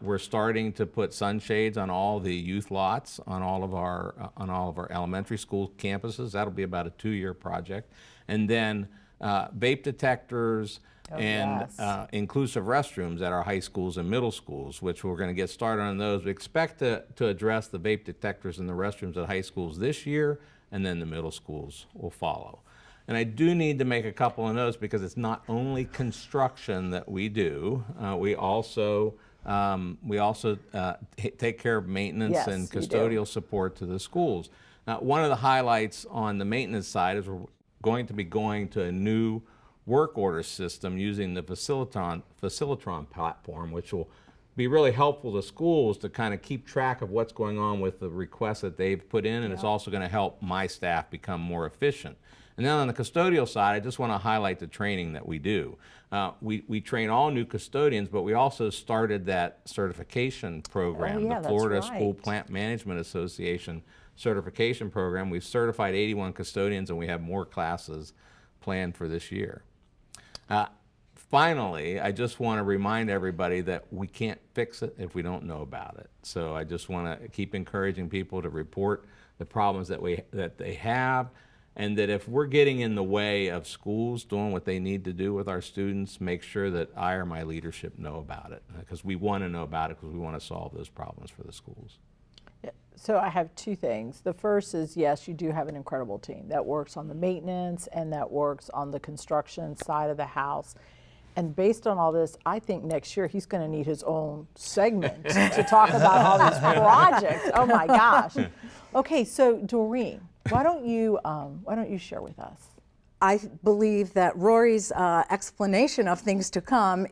We're starting to put sunshades on all the youth lots on all of our elementary school campuses. That'll be about a 2-year project. And then vape detectors and inclusive restrooms at our high schools and middle schools, which we're going to get started on those. We expect to address the vape detectors in the restrooms at high schools this year, and then the middle schools will follow. And I do need to make a couple of notes because it's not only construction that we do. We also take care of maintenance and custodial support to the schools. One of the highlights on the maintenance side is we're going to be going to a new work order system using the Facilitron platform, which will be really helpful to schools to kind of keep track of what's going on with the requests that they've put in, and it's also going to help my staff become more efficient. And then on the custodial side, I just want to highlight the training that we do. We train all new custodians, but we also started that certification program, the Florida School Plant Management Association certification program. We've certified 81 custodians, and we have more classes planned for this year. Finally, I just want to remind everybody that we can't fix it if we don't know about it. So I just want to keep encouraging people to report the problems that they have, and that if we're getting in the way of schools doing what they need to do with our students, make sure that I or my leadership know about it, because we want to know about it because we want to solve those problems for the schools. So I have two things. The first is, yes, you do have an incredible team that works on the maintenance and that works on the construction side of the house. And based on all this, I think next year he's going to need his own segment to talk about all these projects. Oh my gosh. Okay, so Doreen, why don't you share with us? I believe that Rory's explanation of things to come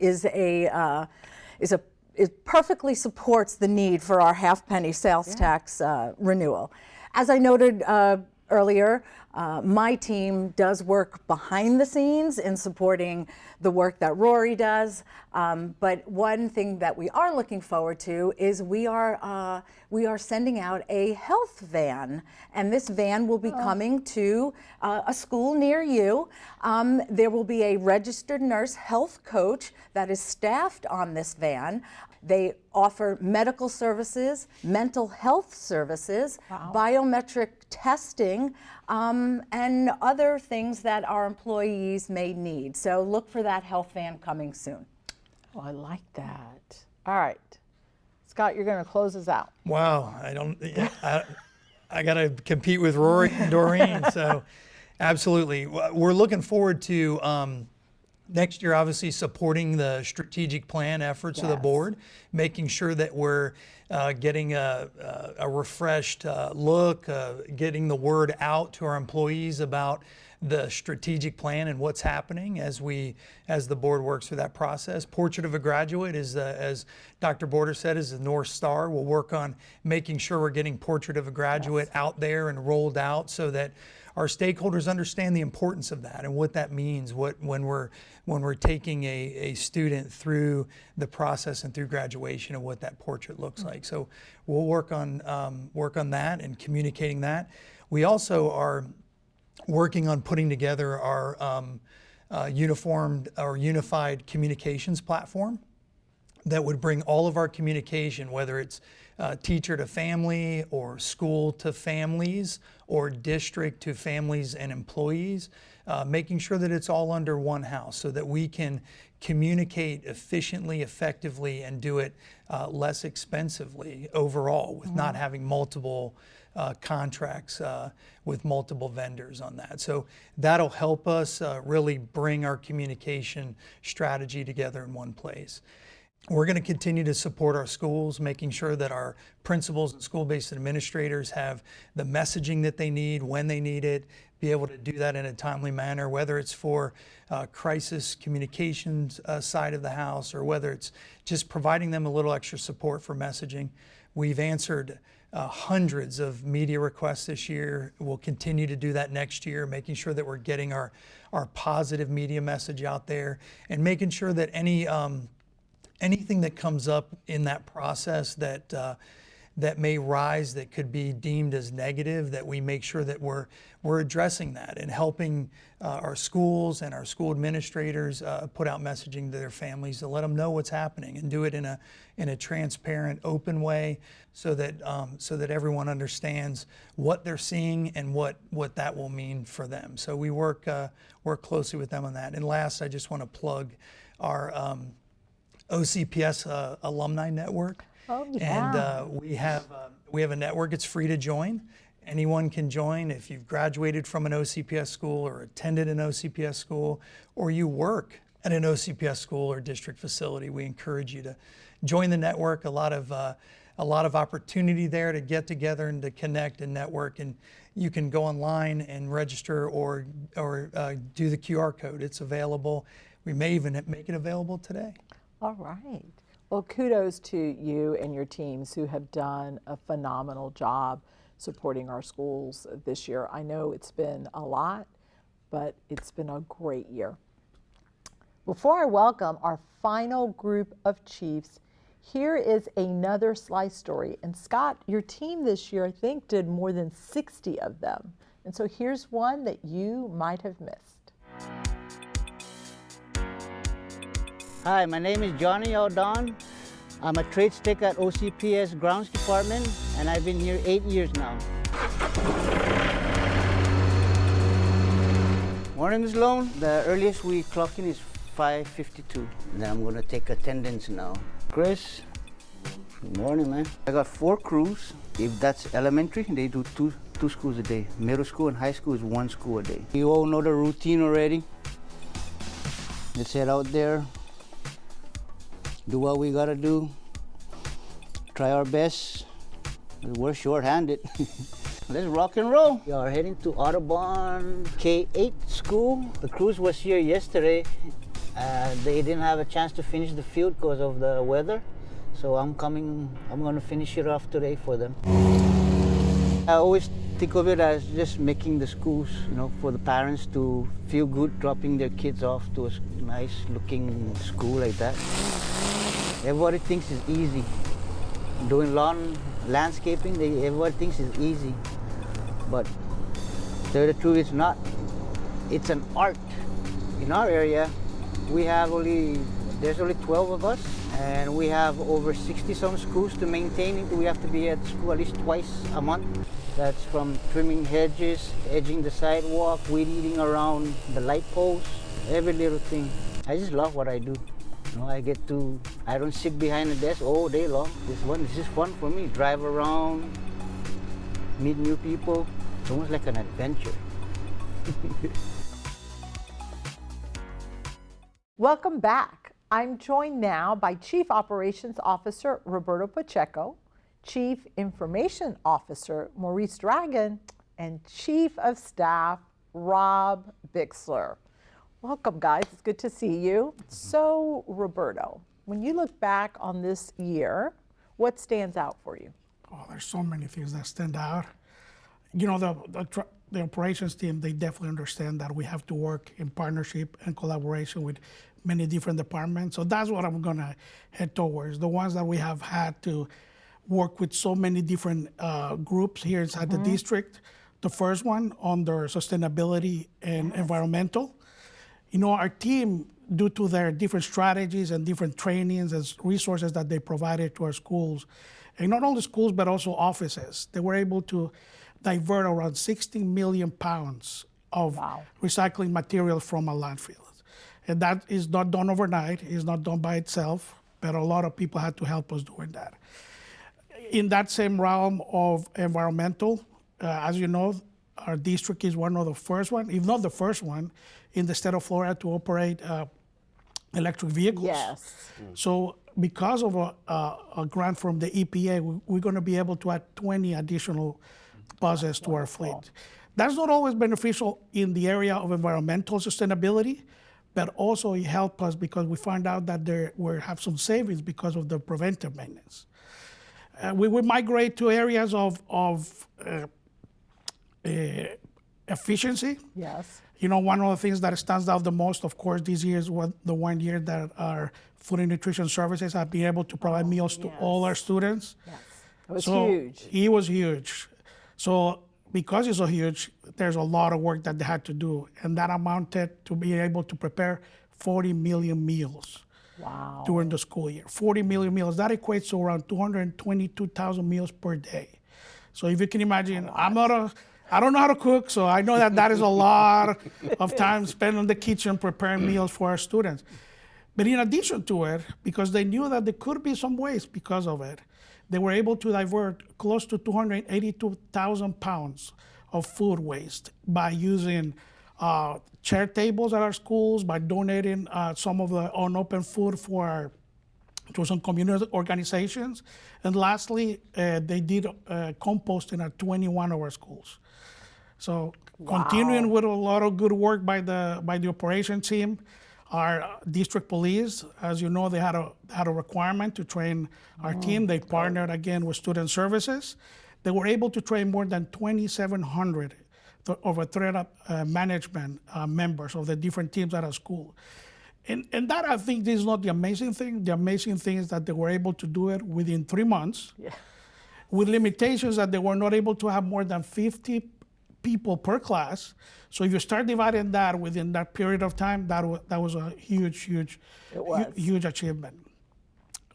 it perfectly supports the need for our half-penny sales tax renewal. As I noted earlier, my team does work behind the scenes in supporting the work that Rory does. But one thing that we are looking forward to is we are sending out a health van, and this van will be coming to a school near you. There will be a registered nurse health coach that is staffed on this van. They offer medical services, mental health services, biometric testing, and other things that our employees may need. So look for that health van coming soon. Oh, I like that. All right. Scott, you're going to close us out. Wow, I got to compete with Rory and Doreen, so absolutely. We're looking forward to next year, obviously, supporting the strategic plan efforts of the board, making sure that we're getting a refreshed look, getting the word out to our employees about the strategic plan and what's happening as the board works through that process. Portrait of a Graduate is, as Dr. Border said, is the North Star. We'll work on making sure we're getting Portrait of a Graduate out there and rolled out so that our stakeholders understand the importance of that and what that means when we're taking a student through the process and through graduation and what that portrait looks like. So we'll work on that and communicating that. We also are working on putting together our unified communications platform that would bring all of our communication, whether it's teacher to family or school to families or district to families and employees, making sure that it's all under one house so that we can communicate efficiently, effectively, and do it less expensively overall with not having multiple contracts with multiple vendors on that. So that'll help us really bring our communication strategy together in one place. We're going to continue to support our schools, making sure that our principals and school-based administrators have the messaging that they need when they need it, be able to do that in a timely manner, whether it's for crisis communications side of the house or whether it's just providing them a little extra support for messaging. We've answered hundreds of media requests this year. We'll continue to do that next year, making sure that we're getting our positive media message out there and making sure that anything that comes up in that process that that may rise that could be deemed as negative, that we make sure that we're addressing that and helping our schools and our school administrators put out messaging to their families to let them know what's happening and do it in a transparent, open way so that everyone understands what they're seeing and what that will mean for them. So we work closely with them on that. And last, I just want to plug our OCPS alumni network. Oh, yeah. And we have a network. It's free to join. Anyone can join. If you've graduated from an OCPS school or attended an OCPS school, or you work at an OCPS school or district facility, we encourage you to join the network. A lot of opportunity there to get together and to connect and network. And you can go online and register or do the QR code. It's available. We may even make it available today. All right. Well, kudos to you and your teams who have done a phenomenal job supporting our schools this year. I know it's been a lot, but it's been a great year. Before I welcome our final group of chiefs, here is another Slice story. And Scott, your team this year, I think, did more than 60 of them. And so here's one that you might have missed. Hi, my name is Johnny Aldon. I'm a trades tech at OCPS Grounds Department, and I've been here 8 years now. Morning, Ms. Lone. The earliest we clock in is 5:52. And then I'm gonna take attendance now. Chris, good morning, man. I got 4 crews. If that's elementary, they do two schools a day. Middle school and high school is 1 school a day. You all know the routine already. Let's head out there. Do what we gotta do, try our best. We're short-handed. Let's rock and roll. We are heading to Audubon K-8 school. The crews was here yesterday. They didn't have a chance to finish the field because of the weather. So I'm gonna finish it off today for them. I always think of it as just making the schools, for the parents to feel good dropping their kids off to a nice looking school like that. Everybody thinks it's easy. Doing landscaping, everybody thinks it's easy. But to tell you the truth, it's not. It's an art. In our area, there's only 12 of us, and we have over 60-some schools to maintain. We have to be at school at least twice a month. That's from trimming hedges, edging the sidewalk, weed eating around the light posts, every little thing. I just love what I do. I don't sit behind a desk all day long. This is fun for me. Drive around, meet new people. It's almost like an adventure. Welcome back. I'm joined now by Chief Operations Officer Roberto Pacheco, Chief Information Officer Maurice Dragon, and Chief of Staff Rob Bixler. Welcome, guys. It's good to see you. So, Roberto, when you look back on this year, what stands out for you? Oh, there's so many things that stand out. The operations team, they definitely understand that we have to work in partnership and collaboration with many different departments. So that's what I'm gonna head towards. The ones that we have had to work with so many different groups here inside the district. The first one under sustainability and environmental. Our team, due to their different strategies and different trainings and resources that they provided to our schools, and not only schools, but also offices, they were able to divert around 16 million pounds of recycling materials from our landfills. And that is not done overnight, it's not done by itself, but a lot of people had to help us doing that. In that same realm of environmental, as you know, our district is one of the first one, if not the first one, in the state of Florida to operate electric vehicles. Yes. So because of a grant from the EPA, we're going to be able to add 20 additional buses to our fleet. That's not always beneficial in the area of environmental sustainability, but also it helped us because we found out that we have some savings because of the preventive maintenance. We would migrate to areas of efficiency. Yes. One of the things that stands out the most, of course, this year is the 1 year that our food and nutrition services have been able to provide meals to all our students. Yes. It was So huge. It was huge. So because it's so huge, there's a lot of work that they had to do, and that amounted to be able to prepare 40 million meals. Wow. During the school year. 40 million meals. That equates to around 222,000 meals per day. So if you can imagine, I don't know how to cook, so I know that is a lot of time spent in the kitchen preparing meals for our students. But in addition to it, because they knew that there could be some waste because of it, they were able to divert close to 282,000 pounds of food waste by using chair tables at our schools, by donating some of the unopened food to some community organizations. And lastly, they did composting at 21 of our schools. So continuing with a lot of good work by the operation team. Our district police, as you know, they had a requirement to train our team. They partnered again with student services. They were able to train more than 2,700 of a threat management members of the different teams at our school. And that, I think, is not the amazing thing. The amazing thing is that they were able to do it within 3 months with limitations that they were not able to have more than 50 people per class. So if you start dividing that within that period of time, that was a huge achievement.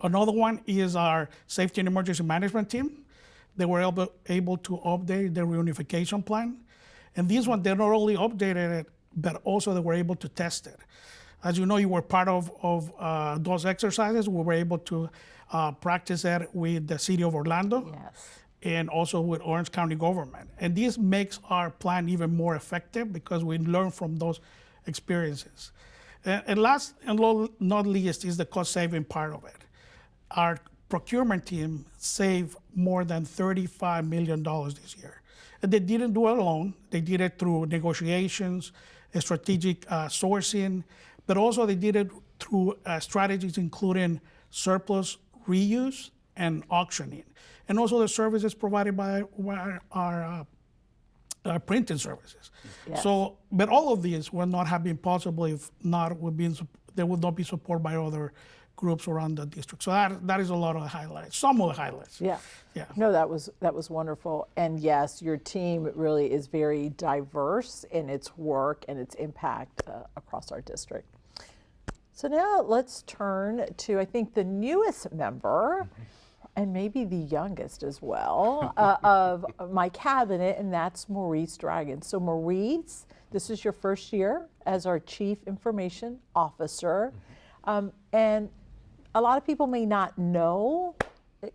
Another one is our safety and emergency management team. They were able to update their reunification plan. And this one, they not only updated it, but also they were able to test it. As you know, you were part of those exercises. We were able to practice it with the city of Orlando. Yes. And also with Orange County government. And this makes our plan even more effective because we learn from those experiences. And last and not least is the cost-saving part of it. Our procurement team saved more than $35 million this year. And they didn't do it alone. They did it through negotiations, strategic sourcing, but also they did it through strategies including surplus reuse and auctioning. And also the services provided by our printing services. Yes. So, but all of these would not have been possible if not there would not be support by other groups around the district. So that is a lot of the highlights, some of the highlights. Yeah. Yeah. No, that was wonderful. And yes, your team really is very diverse in its work and its impact across our district. So now let's turn to, I think, the newest member, and maybe the youngest as well, of my cabinet, and that's Maurice Dragon. So Maurice, this is your first year as our Chief Information Officer. And a lot of people may not know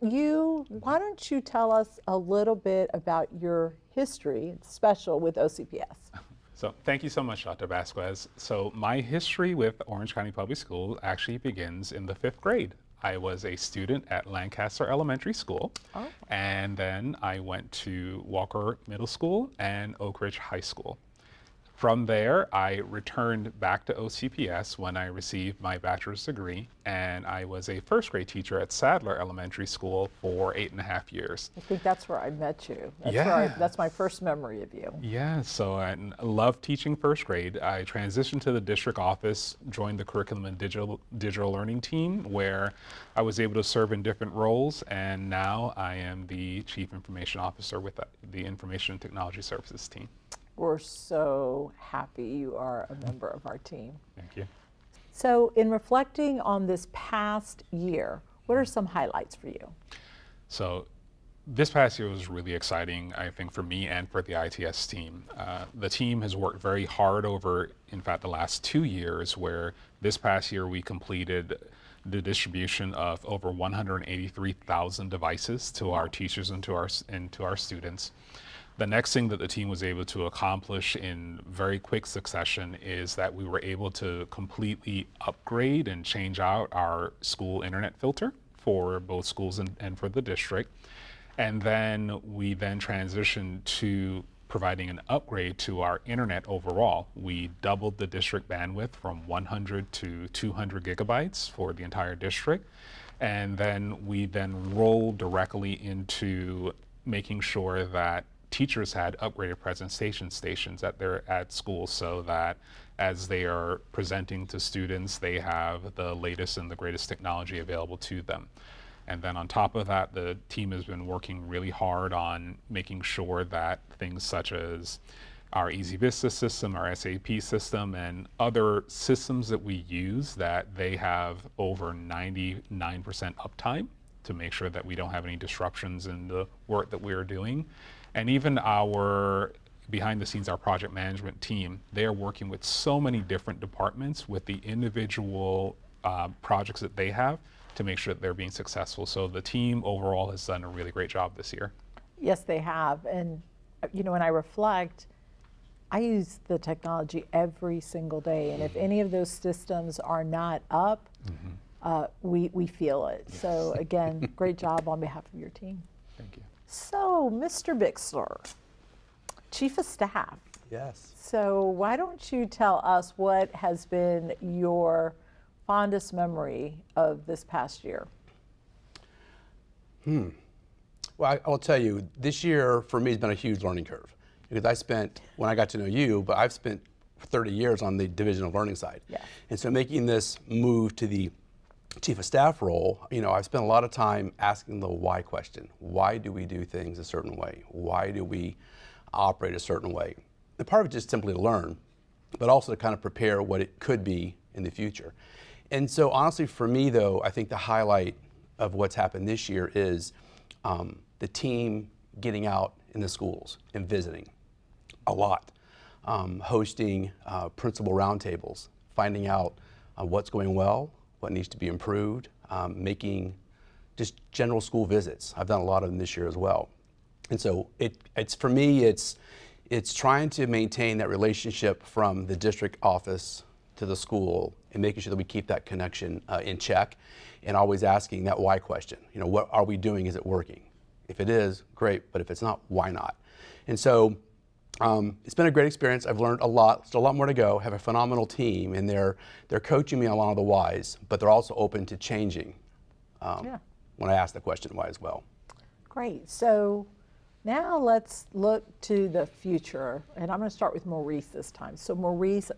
you. Why don't you tell us a little bit about your history, special with OCPS? So thank you so much, Dr. Vazquez. So my history with Orange County Public Schools actually begins in the 5th grade. I was a student at Lancaster Elementary School, and then I went to Walker Middle School and Oak Ridge High School. From there, I returned back to OCPS when I received my bachelor's degree, and I was a 1st grade teacher at Sadler Elementary School for 8.5 years. I think that's where I met you. That's that's my first memory of you. Yeah, so I love teaching 1st grade. I transitioned to the district office, joined the curriculum and digital learning team, where I was able to serve in different roles, and now I am the Chief Information Officer with the Information and Technology Services team. We're so happy you are a member of our team. Thank you. So in reflecting on this past year, what are some highlights for you? So this past year was really exciting, I think, for me and for the ITS team. The team has worked very hard over, in fact, the last 2 years, where this past year we completed the distribution of over 183,000 devices to our teachers and to our students. The next thing that the team was able to accomplish in very quick succession is that we were able to completely upgrade and change out our school internet filter for both schools and for the district. And then we transitioned to providing an upgrade to our internet overall. We doubled the district bandwidth from 100 to 200 gigabytes for the entire district. And then we rolled directly into making sure that teachers had upgraded presentation stations at school, so that as they are presenting to students, they have the latest and the greatest technology available to them. And then on top of that, the team has been working really hard on making sure that things such as our Easy Vista system, our SAP system, and other systems that we use, that they have over 99% uptime to make sure that we don't have any disruptions in the work that we're doing. And even our behind the scenes, our project management team, they are working with so many different departments with the individual projects that they have to make sure that they're being successful. So the team overall has done a really great job this year. Yes, they have. And, you know, when I reflect, I use the technology every single day. And if any of those systems are not up, we feel it. Yes. So again, great job on behalf of your team. Thank you. So, Mr. Bixler, Chief of Staff. Yes. So why don't you tell us what has been your fondest memory of this past year? Well, I will tell you, this year for me has been a huge learning curve, because I spent, when I got to know you, but I've spent 30 years on the Division of Learning side. Yeah. And so making this move to the Chief of Staff role, you know, I've spent a lot of time asking the why question. Why do we do things a certain way? Why do we operate a certain way? And part of it just simply to learn, but also to kind of prepare what it could be in the future. And so honestly, for me though, I think the highlight of what's happened this year is the team getting out in the schools and visiting a lot, hosting principal roundtables, finding out what's going well, what needs to be improved, making just general school visits. I've done a lot of them this year as well. And so it's for me, it's trying to maintain that relationship from the district office to the school and making sure that we keep that connection in check, and always asking that why question. You know, what are we doing? Is it working? If it is, great, but if it's not, why not? And so it's been a great experience. I've learned a lot, still a lot more to go. Have a phenomenal team, and they're coaching me on a lot of the whys, but they're also open to changing when I ask the question why as well. Great. So now let's look to the future, and I'm going to start with Maurice this time. So Maurice,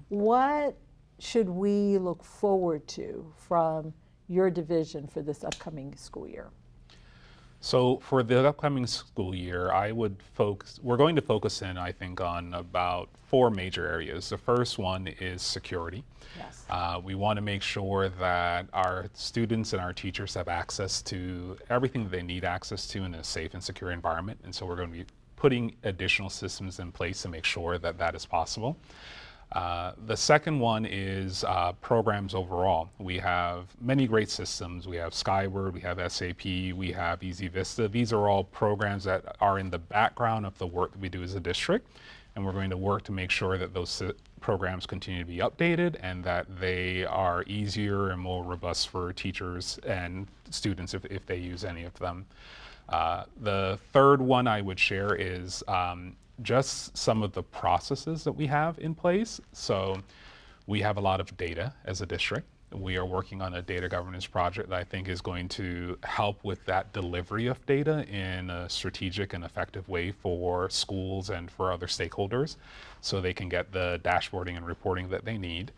what should we look forward to from your division for this upcoming school year? So for the upcoming school year, we're going to focus in, I think, on about 4 major areas. The first one is security. Yes. We want to make sure that our students and our teachers have access to everything that they need access to in a safe and secure environment. And so we're going to be putting additional systems in place to make sure that that is possible. The second one is programs overall. We have many great systems. We have Skyward, we have SAP, we have Easy Vista. These are all programs that are in the background of the work that we do as a district, and we're going to work to make sure that those programs continue to be updated and that they are easier and more robust for teachers and students if they use any of them. The third one I would share is just some of the processes that we have in place. So we have a lot of data as a district. We are working on a data governance project that I think is going to help with that delivery of data in a strategic and effective way for schools and for other stakeholders, so they can get the dashboarding and reporting that they need.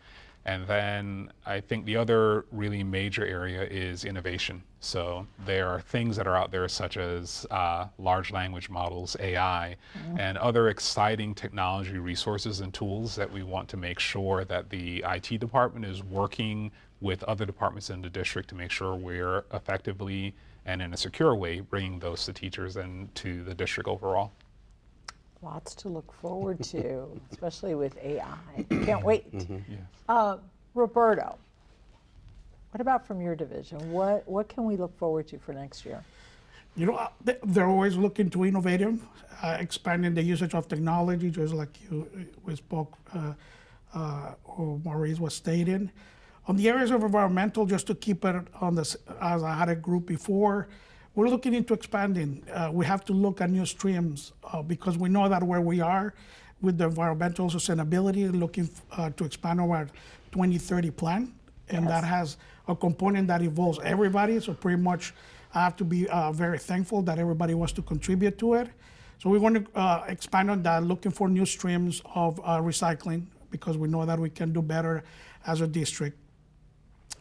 And then I think the other really major area is innovation. So there are things that are out there such as large language models, AI, and other exciting technology resources and tools that we want to make sure that the IT department is working with other departments in the district to make sure we're effectively and in a secure way bringing those to teachers and to the district overall. Lots to look forward to, especially with AI. Can't wait. Roberto, what about from your division? What can we look forward to for next year? You know, they're always looking to innovative, expanding the usage of technology, just like we spoke, or Maurice was stating. On the areas of environmental, just to keep it on this, as I had a group before, we're looking into expanding. We have to look at new streams because we know that where we are with the environmental sustainability, looking to expand our 2030 plan. And that has a component that involves everybody. So pretty much I have to be very thankful that everybody wants to contribute to it. So we want to expand on that, looking for new streams of recycling, because we know that we can do better as a district.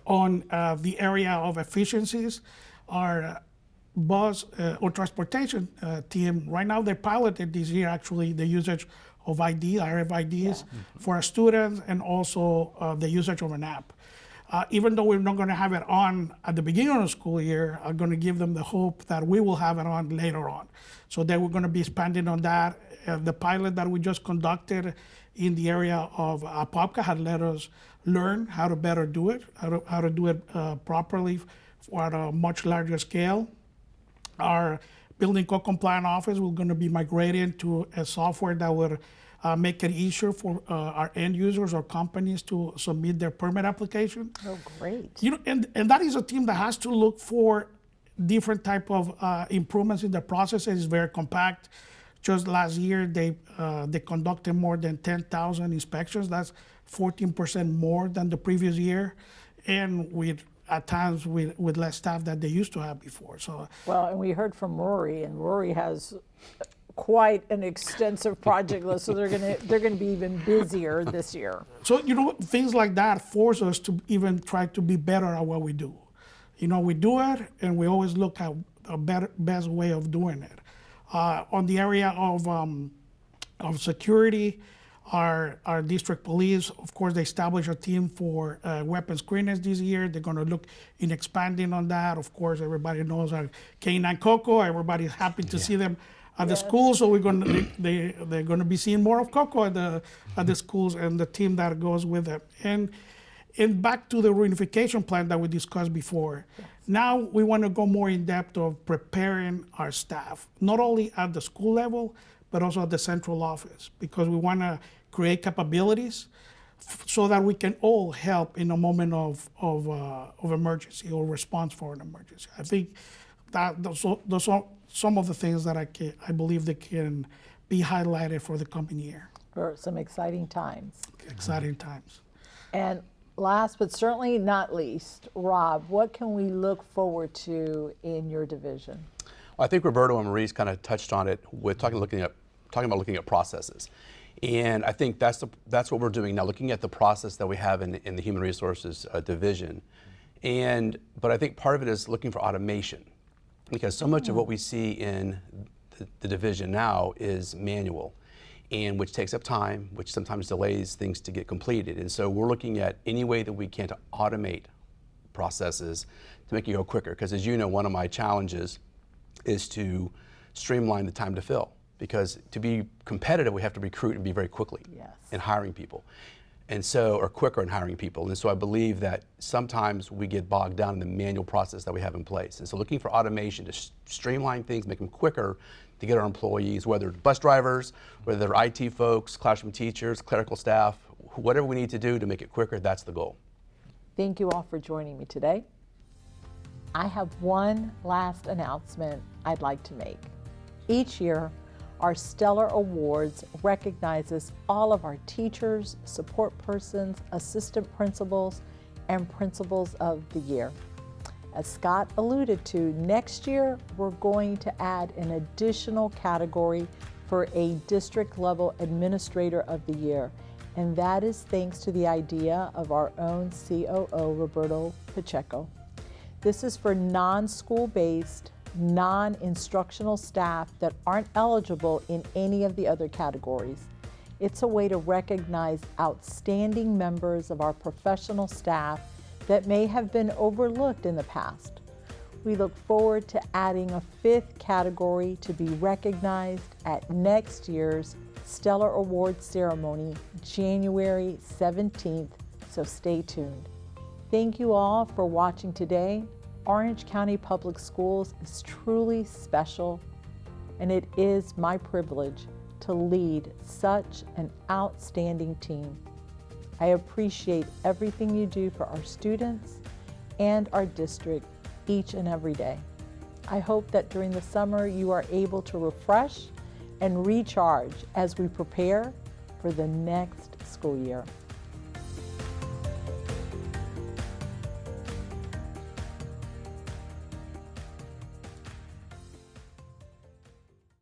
On the area of efficiencies, our bus or transportation team, right now they piloted this year actually the usage of RFIDs for our students, and also the usage of an app. Even though we're not going to have it on at the beginning of the school year, I'm going to give them the hope that we will have it on later on. So they were going to be expanding on that. The pilot that we just conducted in the area of Apopka had let us learn how to better do it, how to do it properly at a much larger scale. Our building code compliant office, we're going to be migrating to a software that would make it easier for our end users or companies to submit their permit application. Oh, great. You know, and that is a team that has to look for different type of improvements in the processes. It's very compact. Just last year, they conducted more than 10,000 inspections. That's 14% more than the previous year, and at times with less staff than they used to have before. So, well, and we heard from Rory, and Rory has quite an extensive project list, so they're gonna be even busier this year. So, you know, things like that force us to even try to be better at what we do. You know, we do it, and we always look at a best way of doing it. On the area of security, our district police, of course, they established a team for weapons screeners this year. They're going to look in expanding on that. Of course, everybody knows our K9 Coco. Everybody's happy to see them at the school, so they're going to be seeing more of Coco at the schools and the team that goes with it. And back to the reunification plan that we discussed before. Yes. Now we want to go more in depth of preparing our staff, not only at the school level, but also at the central office, because we want to create capabilities so that we can all help in a moment of emergency or response for an emergency. I think that those are some of the things that I believe that can be highlighted for the coming year. For some exciting times. Exciting times. And last but certainly not least, Rob, what can we look forward to in your division? Well, I think Roberto and Maurice kind of touched on it with talking about looking at processes. And I think that's what we're doing now, looking at the process that we have in the Human Resources division. But I think part of it is looking for automation, because so much of what we see in the division now is manual, and which takes up time, which sometimes delays things to get completed. And so we're looking at any way that we can to automate processes to make it go quicker. Because as you know, one of my challenges is to streamline the time to fill. Because to be competitive, we have to recruit and be very quickly in hiring people. And so, or quicker in hiring people. And so I believe that sometimes we get bogged down in the manual process that we have in place. And so looking for automation to streamline things, make them quicker to get our employees, whether bus drivers, whether they're IT folks, classroom teachers, clerical staff, whatever we need to do to make it quicker, that's the goal. Thank you all for joining me today. I have one last announcement I'd like to make. Each year, our Stellar Awards recognizes all of our teachers, support persons, assistant principals, and principals of the year. As Scott alluded to, next year we're going to add an additional category for a district level administrator of the year, and that is thanks to the idea of our own COO, Roberto Pacheco. This is for non-school based, non-instructional staff that aren't eligible in any of the other categories. It's a way to recognize outstanding members of our professional staff that may have been overlooked in the past. We look forward to adding a fifth category to be recognized at next year's Stellar Awards ceremony, January 17th, so stay tuned. Thank you all for watching today. Orange County Public Schools is truly special, and it is my privilege to lead such an outstanding team. I appreciate everything you do for our students and our district each and every day. I hope that during the summer you are able to refresh and recharge as we prepare for the next school year.